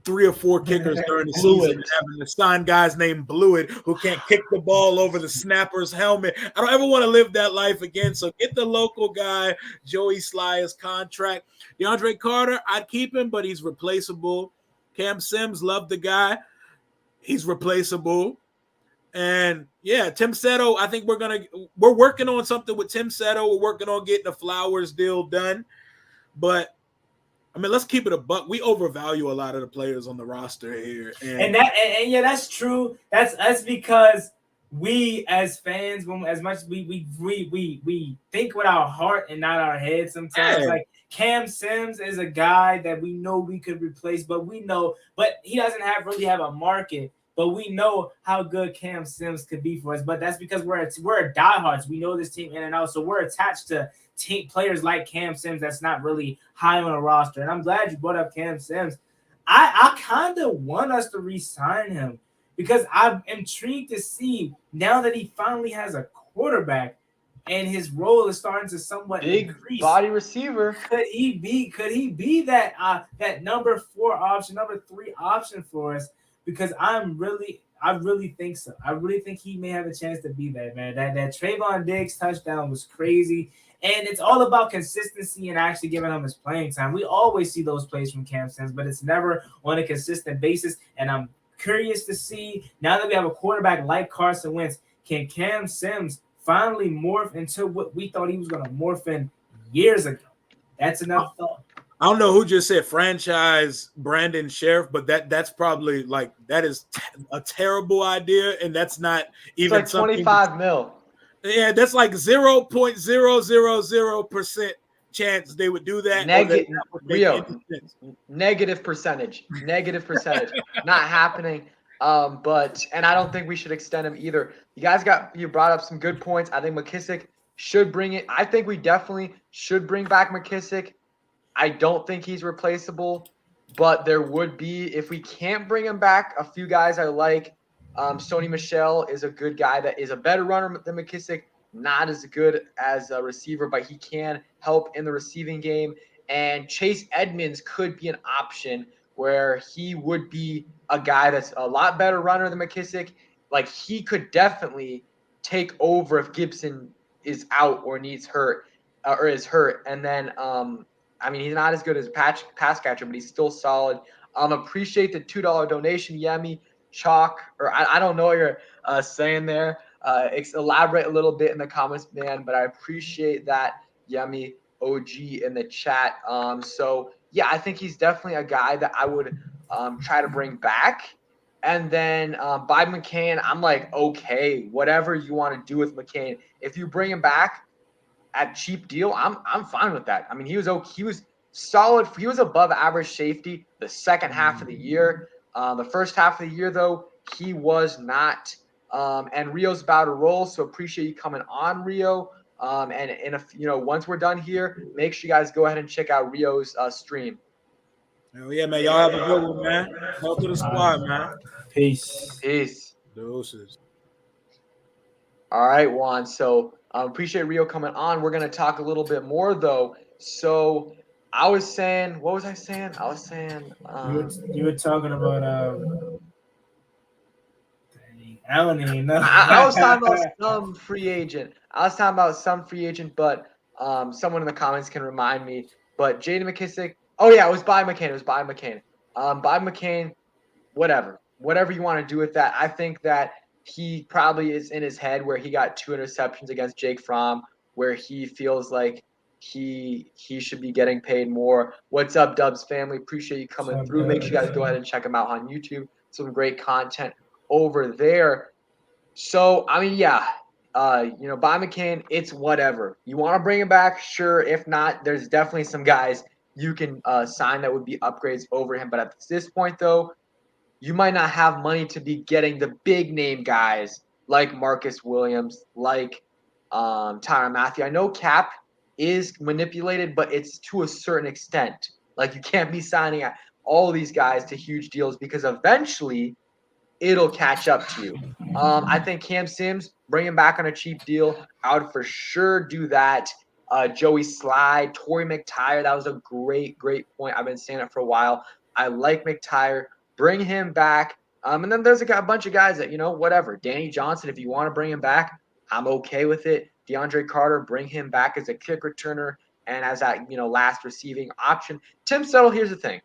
3 or 4 kickers during the season and having to sign guys named Blewett who can't kick the ball over the snapper's helmet. I don't ever want to live that life again. So get the local guy, Joey Sly's contract. DeAndre Carter, I'd keep him, but he's replaceable. Cam Sims, love the guy. He's replaceable. And yeah, Tim Settle, I think we're working on something with Tim Settle. We're working on getting the Flowers deal done. But I mean, let's keep it a buck. We overvalue a lot of the players on the roster here. And yeah, that's true. That's because we as fans, as much as we think with our heart and not our head sometimes. Yeah. Like, Cam Sims is a guy that we know we could replace, but he doesn't really have a market. But we know how good Cam Sims could be for us. But that's because we're diehards. We know this team in and out, so we're attached to players like Cam Sims that's not really high on a roster. And I'm glad you brought up Cam Sims. I kind of want us to re-sign him, because I'm intrigued to see, now that he finally has a quarterback and his role is starting to somewhat increase. Body receiver. Could he be that number 4 option, number 3 option for us? Because I really think so. I really think he may have a chance to be that, man. That Trayvon Diggs touchdown was crazy. And it's all about consistency and actually giving him his playing time. We always see those plays from Cam Sims, but it's never on a consistent basis. And I'm curious to see, now that we have a quarterback like Carson Wentz, can Cam Sims finally morph into what we thought he was going to morph in years ago? That's another thought. I don't know who just said franchise Brandon Sheriff, but that's probably that is a terrible idea, and that's not even it's like $25 million. Yeah, that's like 0.000% chance they would do that. Negative percentage. Not happening. And I don't think we should extend him either. You brought up some good points. I think McKissic should bring it. I think we definitely should bring back McKissic. I don't think he's replaceable, but there would be, if we can't bring him back, a few guys I like. Sony Michel is a good guy that is a better runner than McKissic, not as good as a receiver, but he can help in the receiving game. And Chase Edmonds could be an option where he would be a guy that's a lot better runner than McKissic. Like, he could definitely take over if Gibson is out or needs hurt or is hurt. And then, he's not as good as a pass catcher, but he's still solid. Appreciate the $2 donation, Yemi Chalk, or I don't know what you're saying there. Elaborate a little bit in the comments, man, but I appreciate that, Yemi OG in the chat. I think he's definitely a guy that I would try to bring back. And then by McCain, I'm like, okay, whatever you want to do with McCain. If you bring him back at cheap deal, I'm fine with that. I mean, he was solid. He was above average safety the second half of the year. The first half of the year, though, he was not. And Rio's about to roll, so appreciate you coming on, Rio. Once we're done here, make sure you guys go ahead and check out Rio's stream. Oh yeah, man. Y'all have a good one, man. Help to the squad, man. Peace. Doses. All right, Juan. So appreciate Rio coming on. We're gonna talk a little bit more though. So I was saying, what was I saying? I was saying you were talking about I don't even know. I was talking about some free agent. But someone in the comments can remind me. But Jaden McKissic. Oh yeah, it was by McCain. By McCain. Whatever you want to do with that. I think that he probably is in his head where he got 2 interceptions against Jake Fromm, where he feels like he should be getting paid more. What's up, Dubs family? Appreciate you coming through. Make sure you guys go ahead and check him out on YouTube. Some great content over there. So, by McCain, it's whatever. You want to bring him back? Sure. If not, there's definitely some guys you can sign that would be upgrades over him. But at this point, though, you might not have money to be getting the big name guys like Marcus Williams, like Tyrann Mathieu. I know cap is manipulated, but it's to a certain extent. Like, you can't be signing all these guys to huge deals because eventually it'll catch up to you. I think Cam Sims, bring him back on a cheap deal. I would for sure do that. Joey Slye, Torrey McTyer, that was a great point. I've been saying it for a while. I like McTyer. Bring him back. And then there's a bunch of guys that, whatever. Danny Johnson, if you want to bring him back, I'm okay with it. DeAndre Carter, bring him back as a kick returner and as that, last receiving option. Tim Settle, here's the thing.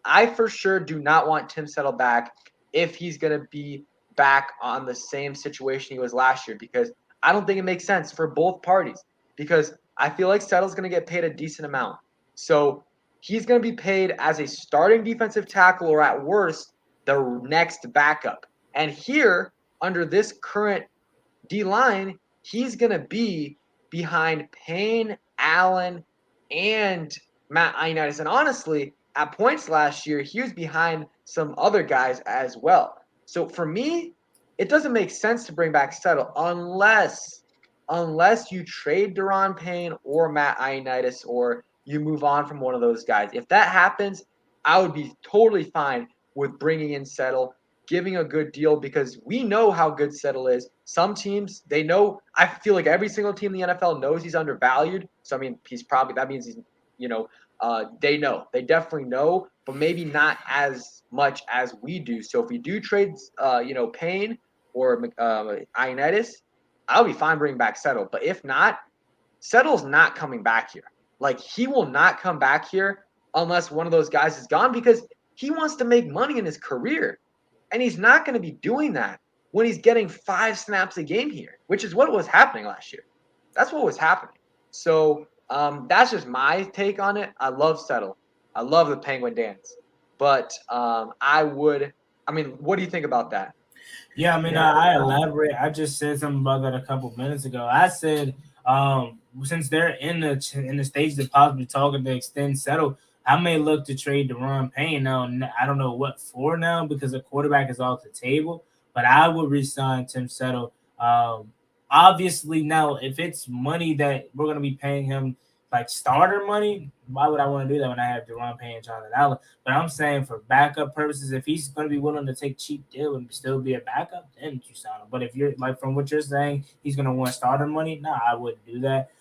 I for sure do not want Tim Settle back if he's going to be back on the same situation he was last year, because I don't think it makes sense for both parties, because I feel like Settle's going to get paid a decent amount. So he's going to be paid as a starting defensive tackle or at worst the next backup. And here, under this current D-line, he's going to be behind Payne, Allen, and Matt Ioannidis. And honestly, at points last year, he was behind some other guys as well. So for me, it doesn't make sense to bring back Settle unless you trade Daron Payne or Matt Ioannidis, or you move on from one of those guys. If that happens, I would be totally fine with bringing in Settle, giving a good deal, because we know how good Settle is. Some teams, they know. I feel like every single team in the NFL knows he's undervalued. So, that means he's, they know. They definitely know, but maybe not as much as we do. So if we do trade, Payne or Ioannidis, I'll be fine bringing back Settle. But if not, Settle's not coming back here. Like, he will not come back here unless one of those guys is gone, because he wants to make money in his career. And he's not going to be doing that when he's getting 5 snaps a game here, which is what was happening last year. That's what was happening. So that's just my take on it. I love Settle. I love the Penguin dance. But what do you think about that? Yeah, I elaborate. I just said something about that a couple minutes ago. I said since they're in the stage of possibly talking to extend settle, I may look to trade Deron Payne now. I don't know what for now because the quarterback is off the table, but I would resign Tim Settle. Obviously, now if it's money that we're gonna be paying him like starter money, why would I want to do that when I have Deron Payne and Jonathan Allen? But I'm saying for backup purposes, if he's going to be willing to take cheap deal and still be a backup, then you sign him. But if you're like from what you're saying, he's going to want starter money. No, I wouldn't do that.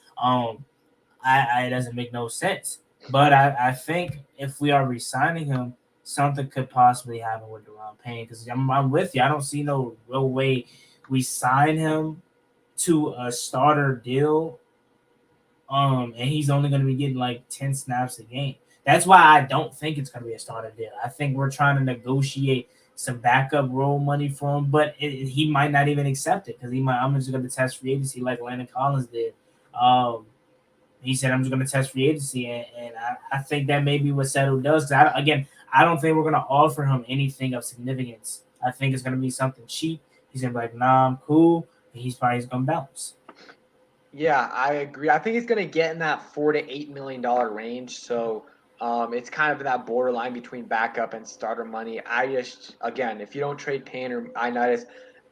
It doesn't make no sense. But I think if we are resigning him, something could possibly happen with Deron Payne because I'm with you. I don't see no real way we sign him to a starter deal. And he's only going to be getting like 10 snaps a game. That's why I don't think it's going to be a starter deal. I think we're trying to negotiate some backup role money for him, but he might not even accept it because I'm just going to test free agency like Landon Collins did. He said, I'm just going to test free agency, and I think that may be what Settle does. I don't think we're going to offer him anything of significance. I think it's going to be something cheap. He's going to be like, nah, I'm cool, and he's probably going to bounce. Yeah, I agree. I think he's going to get in that $4 to $8 million range. So it's kind of in that borderline between backup and starter money. Again, if you don't trade Payne or Ioannidis,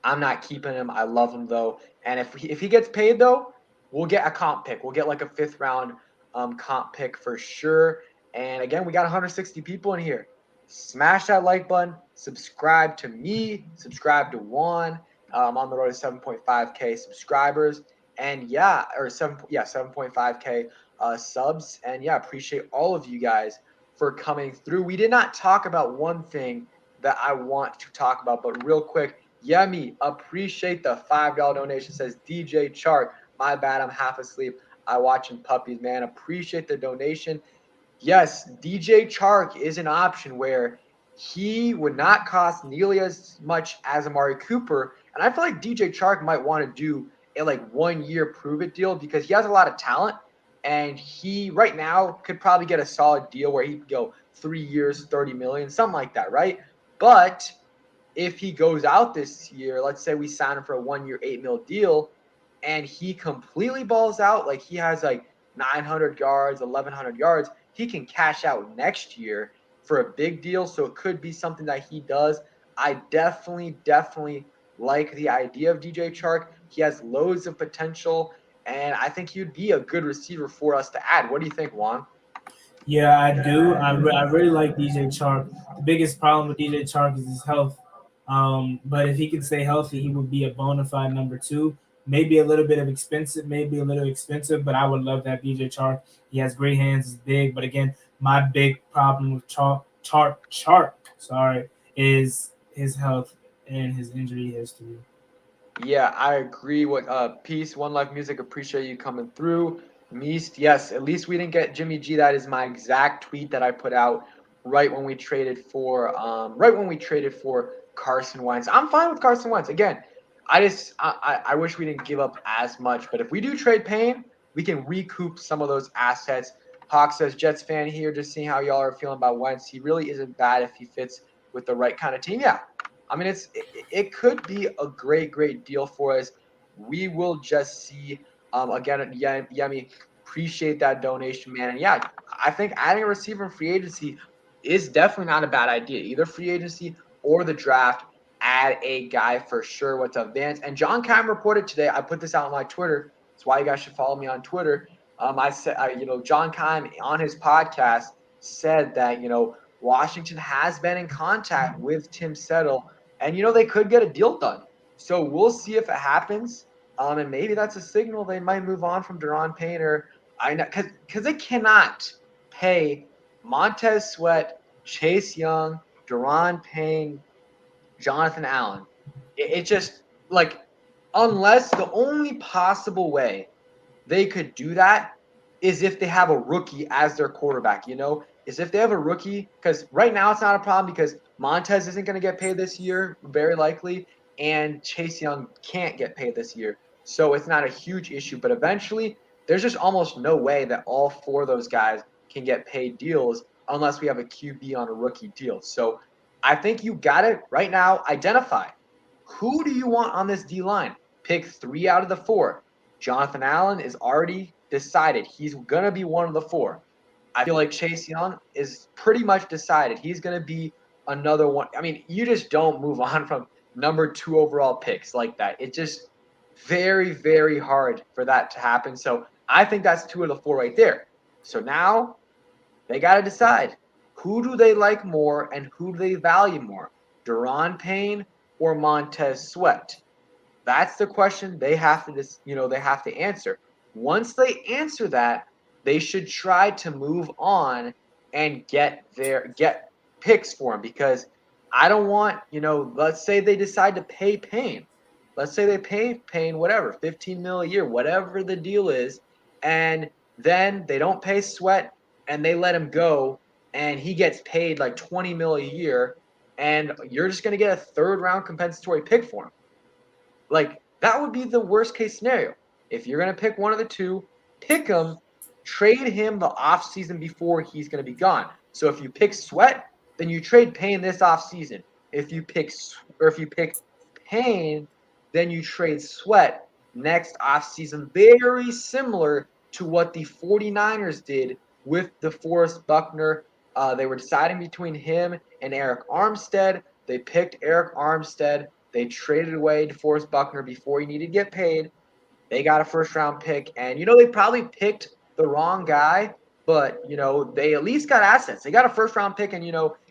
I'm not keeping him. I love him though. And if he gets paid though, we'll get a comp pick. We'll get like a 5th round comp pick for sure. And again, we got 160 people in here. Smash that like button. Subscribe to me. Subscribe to Juan. I'm on the road to 7.5K subscribers. And 7.5K subs. And appreciate all of you guys for coming through. We did not talk about one thing that I want to talk about, but real quick, Yummy, appreciate the $5 donation. Says DJ Chark. My bad, I'm half asleep. I watching puppies, man. Appreciate the donation. Yes, DJ Chark is an option where he would not cost nearly as much as Amari Cooper. And I feel like DJ Chark might want to do a 1 year prove it deal because he has a lot of talent and he right now could probably get a solid deal where he could go 3 years, 30 million, something like that, right? But if he goes out this year, let's say we sign him for a 1 year, $8 million deal and he completely balls out, like he has 900 yards, 1,100 yards, he can cash out next year for a big deal. So it could be something that he does. I definitely like the idea of DJ Chark. He has loads of potential, and I think he'd be a good receiver for us to add. What do you think, Juan? Yeah, I do. I really like DJ Chark. The biggest problem with DJ Chark is his health. But if he could stay healthy, he would be a bona fide number 2. Maybe a little expensive, but I would love that DJ Chark. He has great hands, he's big. But again, my big problem with Chark, is his health and his injury history. Yeah, I agree with Peace, One Life Music. Appreciate you coming through. Meest, yes, at least we didn't get Jimmy G. That is my exact tweet that I put out right when we traded for Carson Wentz. I'm fine with Carson Wentz. Again, I wish we didn't give up as much, but if we do trade Payne, we can recoup some of those assets. Hawk says, Jets fan here, just seeing how y'all are feeling about Wentz. He really isn't bad if he fits with the right kind of team. Yeah, I mean, it could be a great deal for us. We will just see. Again, Yemi, appreciate that donation, man. And I think adding a receiver in free agency is definitely not a bad idea. Either free agency or the draft, add a guy for sure. What's up, Vance? And John Keim reported today. I put this out on my Twitter. That's why you guys should follow me on Twitter. I said, John Keim on his podcast said that Washington has been in contact with Tim Settle, and they could get a deal done. So we'll see if it happens. And maybe that's a signal they might move on from Deron Payne because they cannot pay Montez Sweat, Chase Young, Deron Payne, Jonathan Allen. It just unless the only possible way they could do that is if they have a rookie as their quarterback, is if they have a rookie, because right now it's not a problem because Montez isn't going to get paid this year, very likely, and Chase Young can't get paid this year. So it's not a huge issue, but eventually there's just almost no way that all 4 of those guys can get paid deals unless we have a QB on a rookie deal. So I think you got it right now. Identify who do you want on this D line? Pick 3 out of the 4. Jonathan Allen is already decided he's going to be one of the 4. I feel like Chase Young is pretty much decided. He's going to be another one. I mean, you just don't move on from number 2 overall picks like that. It's just very, very hard for that to happen. So I think that's 2 of the 4 right there. So now they got to decide, who do they like more and who do they value more, Daron Payne or Montez Sweat? That's the question they have to answer. Once they answer that, they should try to move on and get picks for him, because I don't want, let's say they decide to pay Payne. Let's say they pay Payne whatever, 15 mil a year, whatever the deal is, and then they don't pay Sweat and they let him go and he gets paid like 20 mil a year, and you're just going to get a 3rd round compensatory pick for him. Like, that would be the worst case scenario. If you're going to pick one of the 2, pick him, trade him the offseason before he's going to be gone. So if you pick Sweat, then you trade Payne this offseason. If you pick Payne, then you trade Sweat next offseason. Very similar to what the 49ers did with DeForest Buckner. They were deciding between him and Eric Armstead. They picked Eric Armstead. They traded away DeForest Buckner before he needed to get paid. They got a 1st round pick, and they probably picked the wrong guy, but they at least got assets. They got a 1st round pick, and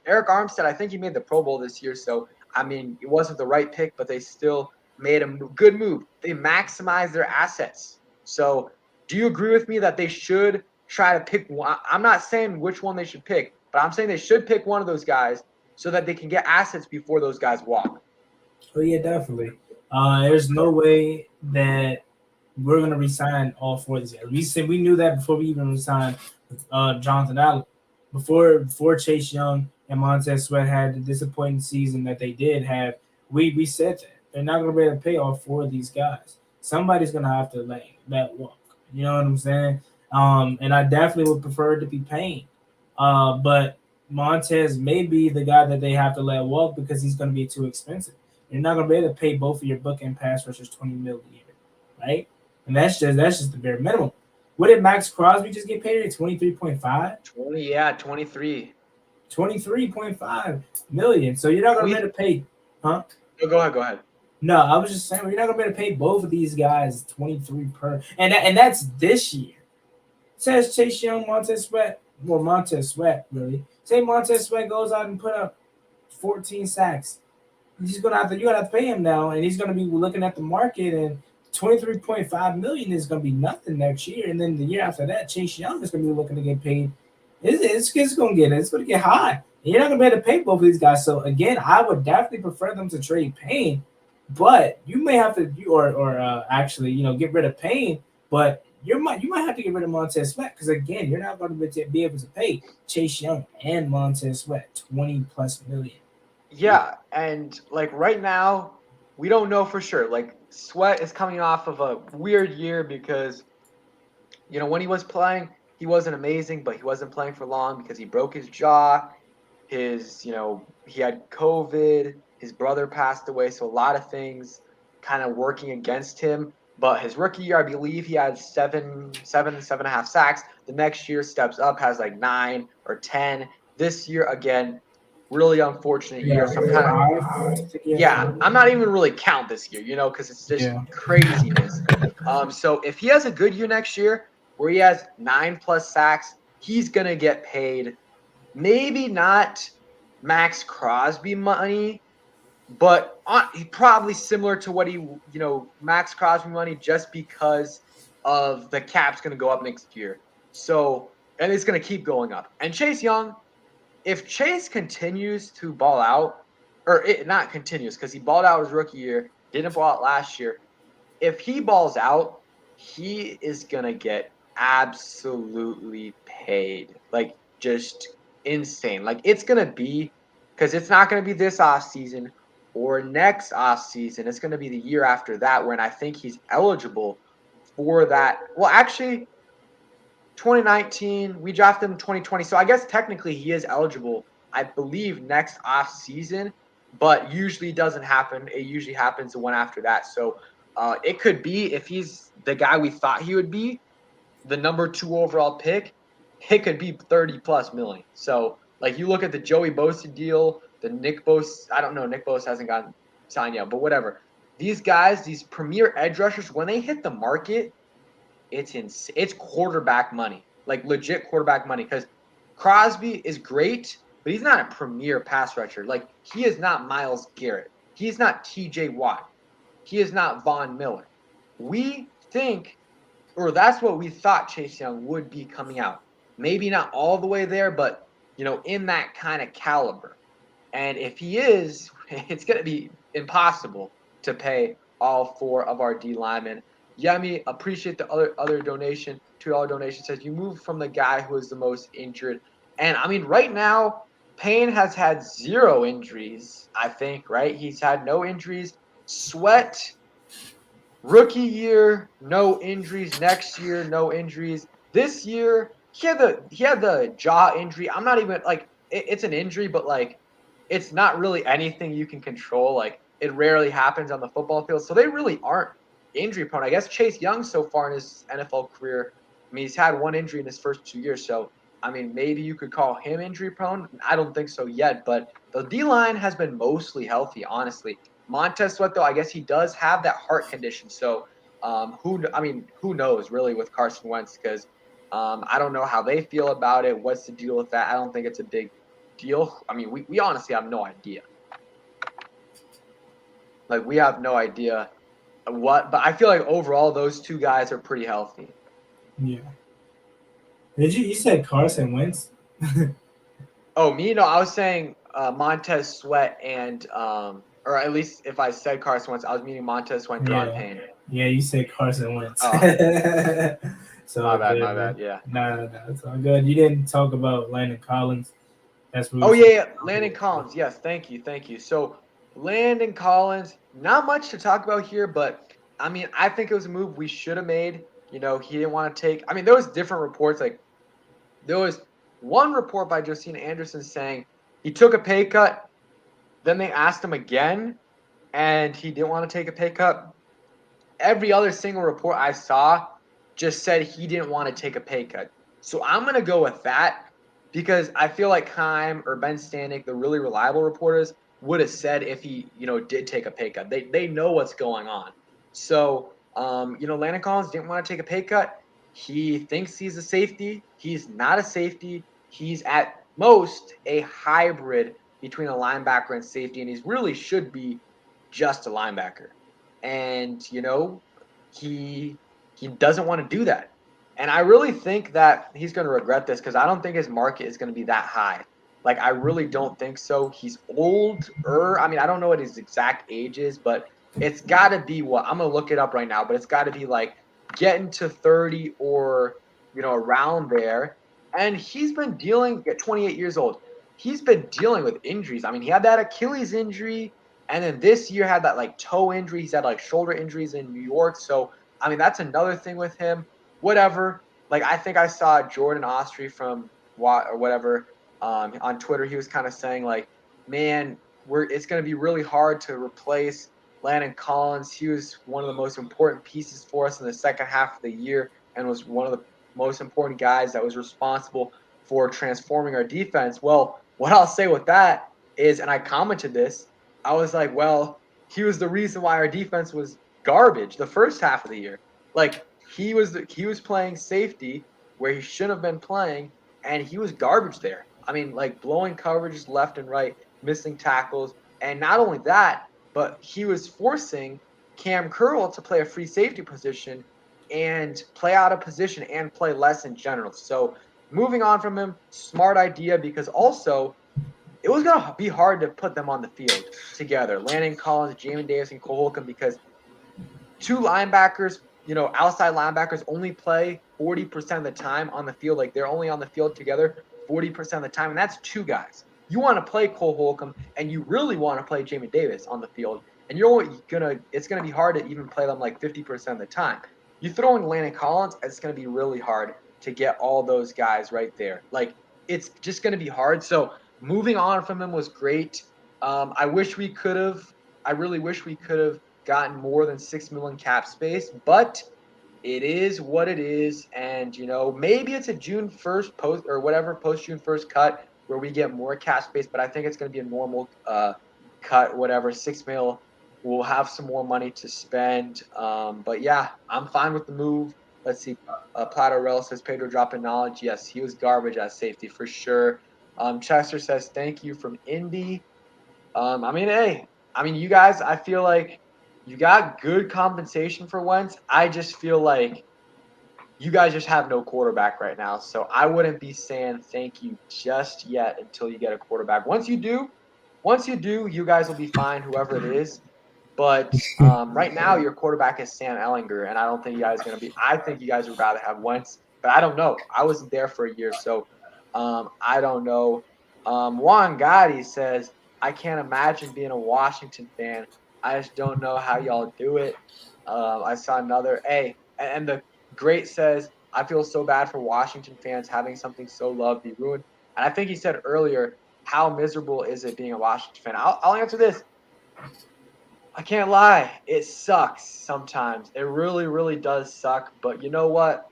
Eric Armstead, I think he made the Pro Bowl this year, so I mean, it wasn't the right pick, but they still made a good move. They maximized their assets. So, do you agree with me that they should try to pick one? I'm not saying which one they should pick, but I'm saying they should pick one of those guys so that they can get assets before those guys walk. Oh yeah, definitely. There's no way that we're gonna resign all 4 of these guys. We knew that before we even resigned Jonathan Allen. Before Chase Young and Montez Sweat had the disappointing season that they did have, we said that they're not gonna be able to pay all 4 of these guys. Somebody's gonna have to let that walk. You know what I'm saying? And I definitely would prefer it to be Payne. But Montez may be the guy that they have to let walk because he's gonna be too expensive. You're not gonna be able to pay both of your book and pass rushers $20 million a year, right? And that's just the bare minimum. What did Max Crosby just get paid at 23.5? 23. 23.5 million. So you're not gonna be able to pay, huh? No, go ahead. No, I was just saying you're not gonna be able to pay both of these guys 23 per, and that's this year. It says Chase Young, Montez Sweat, really. Say Montez Sweat goes out and put up 14 sacks. You gotta have to pay him now, and he's gonna be looking at the market, and 23.5 million is gonna be nothing next year, and then the year after that, Chase Young is gonna be looking to get paid. It's gonna get high. And you're not gonna be able to pay both of these guys. So again, I would definitely prefer them to trade Payne, but you may have to actually get rid of Payne, but you might have to get rid of Montez Sweat, because again, you're not going to be able to pay Chase Young and Montez Sweat $20+ million. Yeah, and like right now, we don't know for sure. Like, Sweat is coming off of a weird year because, when he was playing, he wasn't amazing, but he wasn't playing for long because he broke his jaw. He had COVID. His brother passed away, so a lot of things kind of working against him. But his rookie year, I believe he had 7.5 sacks. The next year steps up, has like 9 or 10. This year, again, really unfortunate year. So I'm not even really count this year, because it's just craziness. So if he has a good year next year where he has 9+ sacks, he's gonna get paid. Maybe not Max Crosby money, but probably similar to what Max Crosby money, just because of the cap's gonna go up next year. So, and it's gonna keep going up. And Chase Young, if Chase continues to ball out, or not continues, because he balled out his rookie year, didn't ball out last year. If he balls out, he is going to get absolutely paid. Like, just insane. Like, it's going to be, because it's not going to be this offseason or next offseason. It's going to be the year after that, when I think he's eligible for that. Well, actually, 2019, we drafted him in 2020. So I guess technically he is eligible, I believe, next off season, but usually it doesn't happen. It usually happens the one after that. So it could be, if he's the guy we thought he would be, the number 2 overall pick, it could be 30+ million. So like you look at the Joey Bosa deal, the Nick Bosa, I don't know, Nick Bosa hasn't gotten signed yet, but whatever. These guys, these premier edge rushers, when they hit the market, it's quarterback money, like legit quarterback money. Because Crosby is great, but he's not a premier pass rusher. Like he is not Myles Garrett. He's not T.J. Watt. He is not Von Miller. We think, or that's what we thought Chase Young would be coming out. Maybe not all the way there, but in that kind of caliber. And if he is, it's going to be impossible to pay all 4 of our D linemen. Yemi, appreciate the other donation, $2 donation, says you move from the guy who is the most injured. And I mean, right now, Payne has had 0 injuries, I think, right? He's had no injuries. Sweat, rookie year, no injuries. Next year, no injuries. This year, he had the jaw injury. I'm not even like it's an injury, but like it's not really anything you can control. Like it rarely happens on the football field. So they really aren't injury prone. I guess Chase Young so far in his NFL career, I mean, he's had 1 injury in his first 2 years. So, I mean, maybe you could call him injury prone. I don't think so yet, but the D-line has been mostly healthy, honestly. Montez Sweat, though, I guess he does have that heart condition. So, who knows really with Carson Wentz? Because I don't know how they feel about it. What's the deal with that? I don't think it's a big deal. I mean, we honestly have no idea. Like, we have no idea but I feel like overall those 2 guys are pretty healthy. Yeah. You said Carson Wentz? Oh, me? No, I was saying Montez Sweat and or at least if I said Carson Wentz, I was meaning Montez Sweat and John Payne. Yeah, you said Carson Wentz. Oh. So my bad, yeah. No, it's all good. You didn't talk about Landon Collins. That's what Landon Collins. Yes, thank you. So Landon Collins, not much to talk about here, but I mean, I think it was a move we should have made. He didn't want to take. I mean, there was different reports. Like there was one report by Josina Anderson saying he took a pay cut. Then they asked him again, and he didn't want to take a pay cut. Every other single report I saw just said he didn't want to take a pay cut. So I'm gonna go with that because I feel like Keim or Ben Stanek, the really reliable reporters, would have said if he, did take a pay cut. They know what's going on. So, Landon Collins didn't want to take a pay cut. He thinks he's a safety. He's not a safety. He's at most a hybrid between a linebacker and safety, and he really should be just a linebacker. And, he doesn't want to do that. And I really think that he's going to regret this because I don't think his market is going to be that high. Like, I really don't think so. He's older. I mean, I don't know what his exact age is, but it's got to be what I'm going to look it up right now, but it's got to be like getting to 30 or, around there. And he's been dealing at 28 years old. He's been dealing with injuries. I mean, he had that Achilles injury, and then this year had that like toe injury. He's had like shoulder injuries in New York. So, I mean, that's another thing with him. Whatever. Like, I think I saw Jordan Ostry from or whatever on Twitter. He was kind of saying like, man, it's going to be really hard to replace Landon Collins. He was one of the most important pieces for us in the second half of the year and was one of the most important guys that was responsible for transforming our defense. Well, what I'll say with that is, and I commented this, I was like, well, he was the reason why our defense was garbage the first half of the year. Like, he was playing safety where he shouldn't have been playing, and he was garbage there. I mean, like, blowing coverages left and right, missing tackles, and not only that, but he was forcing Cam Curl to play a free safety position and play out of position and play less in general. So moving on from him, smart idea, because also it was going to be hard to put them on the field together. Landon Collins, Jamin Davis, and Cole Holcomb, because 2 linebackers, outside linebackers only play 40% of the time on the field. Like, they're only on the field together 40% of the time, and that's 2 guys. You want to play Cole Holcomb, and you really want to play Jamin Davis on the field, and it's gonna be hard to even play them like 50% of the time. You throw in Landon Collins, it's gonna be really hard to get all those guys right there. Like, it's just gonna be hard. So moving on from him was great. I really wish we could have gotten more than $6 million cap space, but it is what it is. And, maybe it's a June 1st post or whatever, post June 1st cut where we get more cap space, but I think it's going to be a normal cut, whatever, 6 mil. We'll have some more money to spend. But yeah, I'm fine with the move. Let's see. Platorell says Pedro dropping knowledge. Yes, he was garbage at safety for sure. Chester says thank you from Indy. You guys, I feel like you got good compensation for Wentz. I just feel like you guys just have no quarterback right now. So I wouldn't be saying thank you just yet until you get a quarterback. Once you do, you guys will be fine, whoever it is. But right now, your quarterback is Sam Ehlinger, and I don't think you guys are going to be. I think you guys would rather have Wentz, but I don't know. I wasn't there for a year, so I don't know. Juan Gotti says, I can't imagine being a Washington fan. I just don't know how y'all do it. I saw another. Hey, and the great says, I feel so bad for Washington fans having something so loved be ruined. And I think he said earlier, how miserable is it being a Washington fan? I'll answer this. I can't lie. It sucks sometimes. It really, really does suck. But you know what?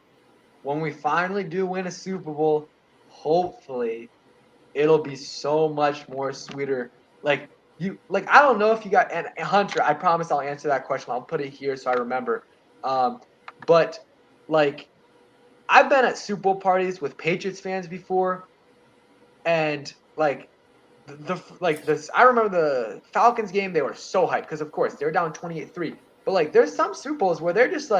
When we finally do win a Super Bowl, hopefully it'll be so much more sweeter. I don't know if you got, and Hunter, I promise I'll answer that question. I'll put it here so I remember. But I've been at Super Bowl parties with Patriots fans before, and I remember the Falcons game, they were so hyped because of course they're down 28-3. But there's some Super Bowls where they're just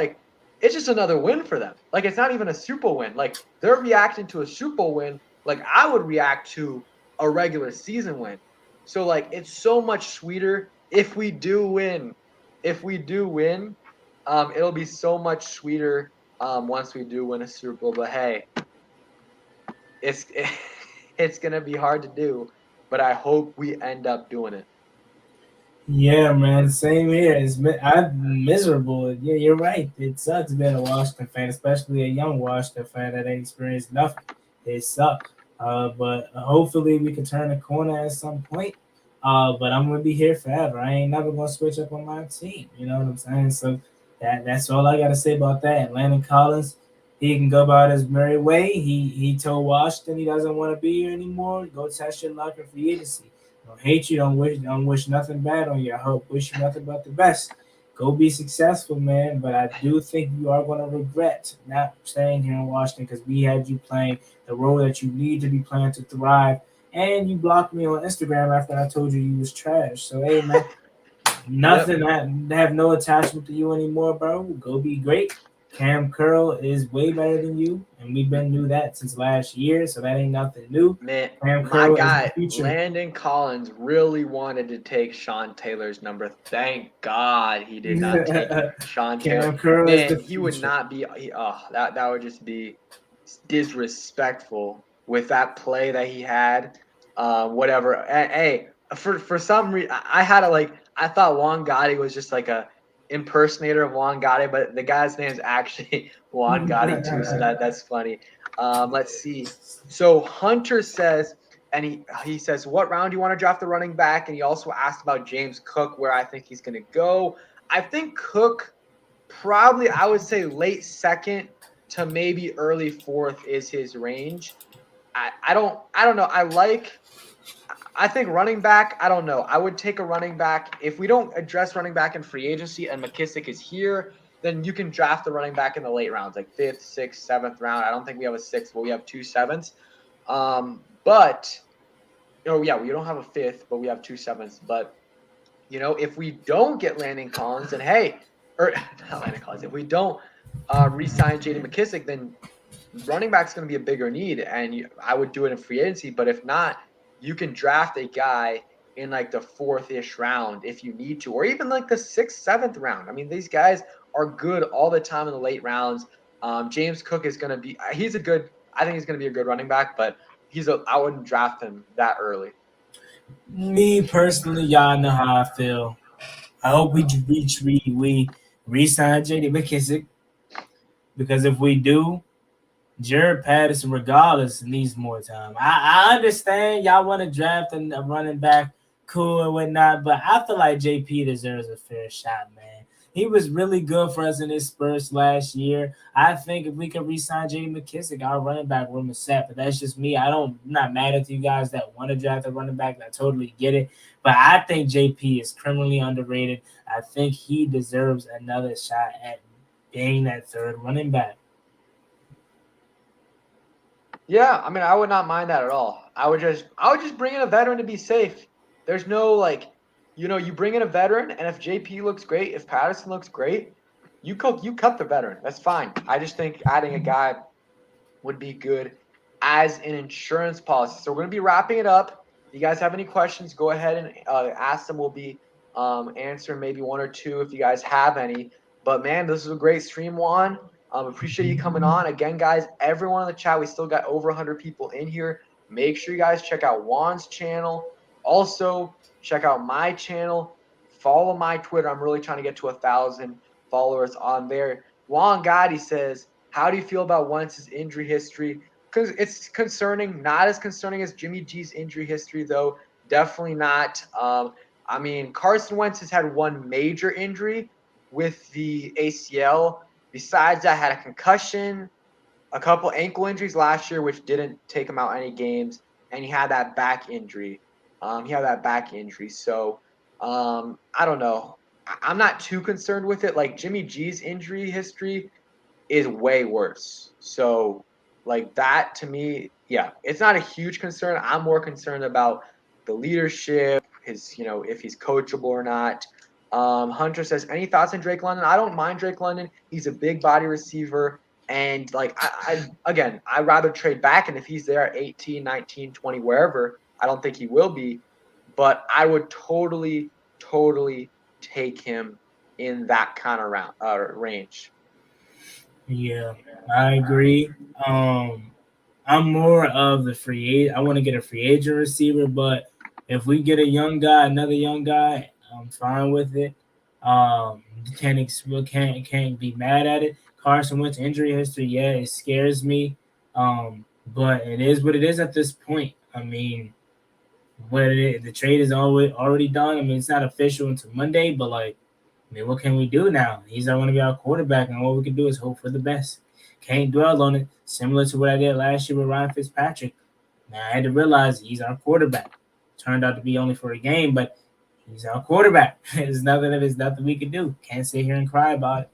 it's just another win for them. It's not even a Super Bowl win. They're reacting to a Super Bowl win like I would react to a regular season win. So it's so much sweeter if we do win. If we do win, it'll be so much sweeter once we do win a Super Bowl. But hey, it's gonna be hard to do. But I hope we end up doing it. Yeah, man. Same here. I'm miserable. Yeah, you're right. It sucks being a Washington fan, especially a young Washington fan that ain't experienced nothing. It sucks. But hopefully we can turn the corner at some point. But I'm gonna be here forever. I ain't never gonna switch up on my team. You know what I'm saying? So that's all I gotta say about that. Landon Collins, he can go about his merry way. He told Washington he doesn't want to be here anymore. Go test your luck in free agency. Don't hate you. Don't wish nothing bad on you. I hope wish you nothing but the best. Go be successful, man. But I do think you are going to regret not staying here in Washington because we had you playing the role that you need to be playing to thrive. And you blocked me on Instagram after I told you was trash. So hey, man, nothing. Yep. I have no attachment to you anymore, bro. Go be great. Cam Curl is way better than you, and we've been knew that since last year, so that ain't nothing new. Man, Cam my Curl guy Landon Collins really wanted to take Sean Taylor's number. Thank God he did not take Sean Taylor. Man, he would not be. That would just be disrespectful with that play that he had. Whatever. And, hey, for some reason, I had I thought Juan Gotti was just a impersonator of Juan Gotti, but the guy's name is actually Juan Gotti too, so that's funny. Let's see. So Hunter says, and he says, what round do you want to draft the running back? And he also asked about James Cook, where I think he's going to go. I think Cook probably, I would say late second to maybe early fourth is his range. I don't know. I think running back, I don't know. I would take a running back. If we don't address running back in free agency and McKissick is here, then you can draft the running back in the late rounds, like 5th, 6th, 7th round. I don't think we have a 6th, but we have 2 7ths. We don't have a 5th, but we have 2 7ths. But, if we don't get Landon Collins, then not Landon Collins, if we don't re-sign J.D. McKissick, then running back's going to be a bigger need, and I would do it in free agency. But if not, you can draft a guy in the 4th-ish round if you need to, or even the 6th, 7th round. I mean, these guys are good all the time in the late rounds. James Cook is going to be I think he's going to be a good running back, but I wouldn't draft him that early. Me personally, y'all know how I feel. I hope we re-sign J.D. McKissick, because if we do, Jared Patterson, regardless, needs more time. I understand y'all want to draft a running back, cool and whatnot, but I feel like JP deserves a fair shot, man. he was really good for us in his Spurs last year. I think if we could re-sign J.D. McKissick, our running back room is set. But that's just me. I'm not mad at you guys that want to draft a running back. I totally get it. But I think JP is criminally underrated. I think he deserves another shot at being that third running back. Yeah, I mean, I would not mind that at all. I would just bring in a veteran to be safe. There's no like, you bring in a veteran, and if JP looks great, if Patterson looks great, you cut the veteran. That's fine. I just think adding a guy would be good as an insurance policy. So we're gonna be wrapping it up. If you guys have any questions, go ahead and ask them. We'll be answering maybe one or two if you guys have any. But man, this is a great stream, Juan. Appreciate you coming on. Again, guys, everyone in the chat, we still got over 100 people in here. Make sure you guys check out Juan's channel. Also, check out my channel. Follow my Twitter. I'm really trying to get to 1,000 followers on there. Juan Gotti says, how do you feel about Wentz's injury history? Because it's concerning. Not as concerning as Jimmy G's injury history, though. Definitely not. I mean, Carson Wentz has had one major injury with the ACL. Besides that, had a concussion, a couple ankle injuries last year, which didn't take him out any games, and he had that back injury. So I don't know. I'm not too concerned with it. Like Jimmy G's injury history is way worse. So like that to me, yeah, it's not a huge concern. I'm more concerned about the leadership, if he's coachable or not. Hunter says, any thoughts on Drake London? I don't mind Drake London. He's a big body receiver. And like, I'd rather trade back. And if he's there at 18, 19, 20, wherever, I don't think he will be. But I would totally take him in that kind of range. Yeah, I agree. I'm more of the free agent. I want to get a free agent receiver, but if we get another young guy, I'm fine with it. Can't be mad at it. Carson Wentz injury history, yeah, it scares me. But it is what it is at this point. I mean, the trade is already done. I mean, it's not official until Monday, but like, I mean, what can we do now? He's not going to be our quarterback, and all we can do is hope for the best. Can't dwell on it. Similar to what I did last year with Ryan Fitzpatrick. Now, I had to realize he's our quarterback. Turned out to be only for a game, but he's our quarterback. There's nothing we can do. Can't sit here and cry about it.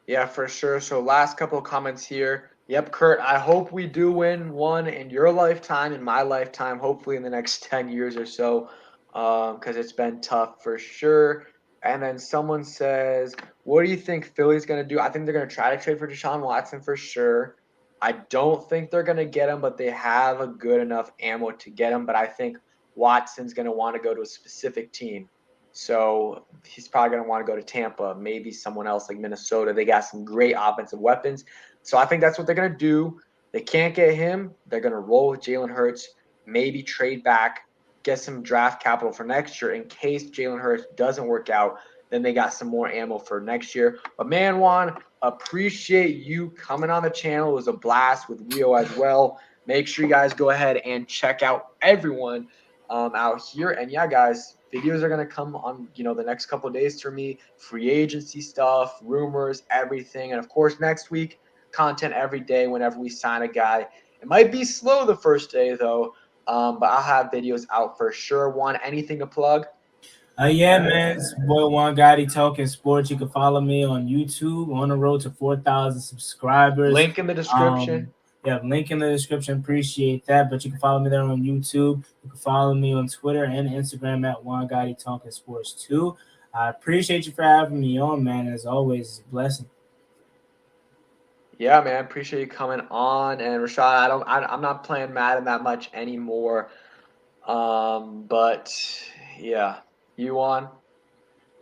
Yeah, for sure. So last couple of comments here. Yep, Kurt, I hope we do win one in your lifetime, in my lifetime, hopefully in the next 10 years or so, because it's been tough for sure. And then someone says, what do you think Philly's going to do? I think they're going to try to trade for Deshaun Watson for sure. I don't think they're going to get him, but they have a good enough ammo to get him. But I think Watson's going to want to go to a specific team. So he's probably going to want to go to Tampa, maybe someone else like Minnesota. They got some great offensive weapons. So I think that's what they're going to do. They can't get him. They're going to roll with Jalen Hurts, maybe trade back, get some draft capital for next year in case Jalen Hurts doesn't work out. Then they got some more ammo for next year. But man, Juan, appreciate you coming on the channel. It was a blast with Rio as well. Make sure you guys go ahead and check out everyone out here. And yeah, guys, videos are going to come on, the next couple of days for me. Free agency stuff, rumors, everything. And of course, next week, content every day whenever we sign a guy. It might be slow the first day, though. But I'll have videos out for sure. Juan, anything to plug? Yeah, man. It's boy Juan Gotti talking sports. You can follow me on YouTube on the road to 4,000 subscribers. Link in the description. Yeah, link in the description. Appreciate that. But you can follow me there on YouTube. You can follow me on Twitter and Instagram at Juan Gotti talking sports too. I appreciate you for having me on, man. As always, it's a blessing. Yeah, man, appreciate you coming on. And Rashad, I'm not playing Madden that much anymore. But yeah, you on?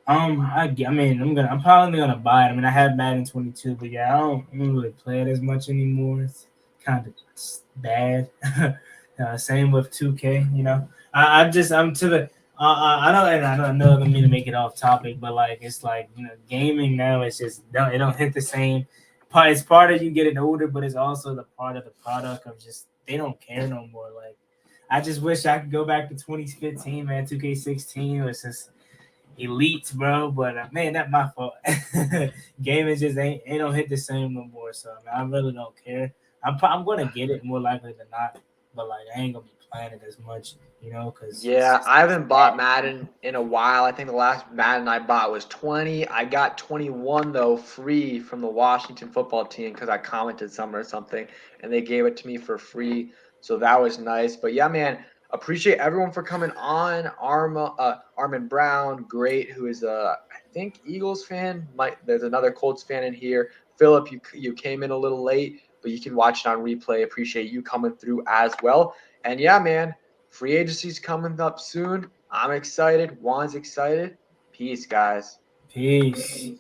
I'm probably gonna buy it. I mean, I have Madden 22, but yeah, I don't really play it as much anymore. It's kind of bad. Same with 2K. I don't mean to make it off topic, but like it's like gaming now. It's just it don't hit the same. It's part of you getting older, but it's also the part of the product of just they don't care no more. Like I just wish I could go back to 2015, man. 2K16 was just elites, bro. But man, that's my fault. Gaming just ain't don't hit the same no more. So I really don't care. I'm gonna get it more likely than not, but like I ain't gonna be playing it as much, because Yeah, I haven't bought Madden in a while. I think the last Madden I bought was 20. I got 21 though free from the Washington football team because I commented some or something, and they gave it to me for free. So that was nice. But yeah, man, appreciate everyone for coming on. Armin Brown, great, who is I think Eagles fan. There's another Colts fan in here. Philip, you came in a little late, but you can watch it on replay. Appreciate you coming through as well. And yeah, man. Free agency's coming up soon. I'm excited. Juan's excited. Peace, guys. peace.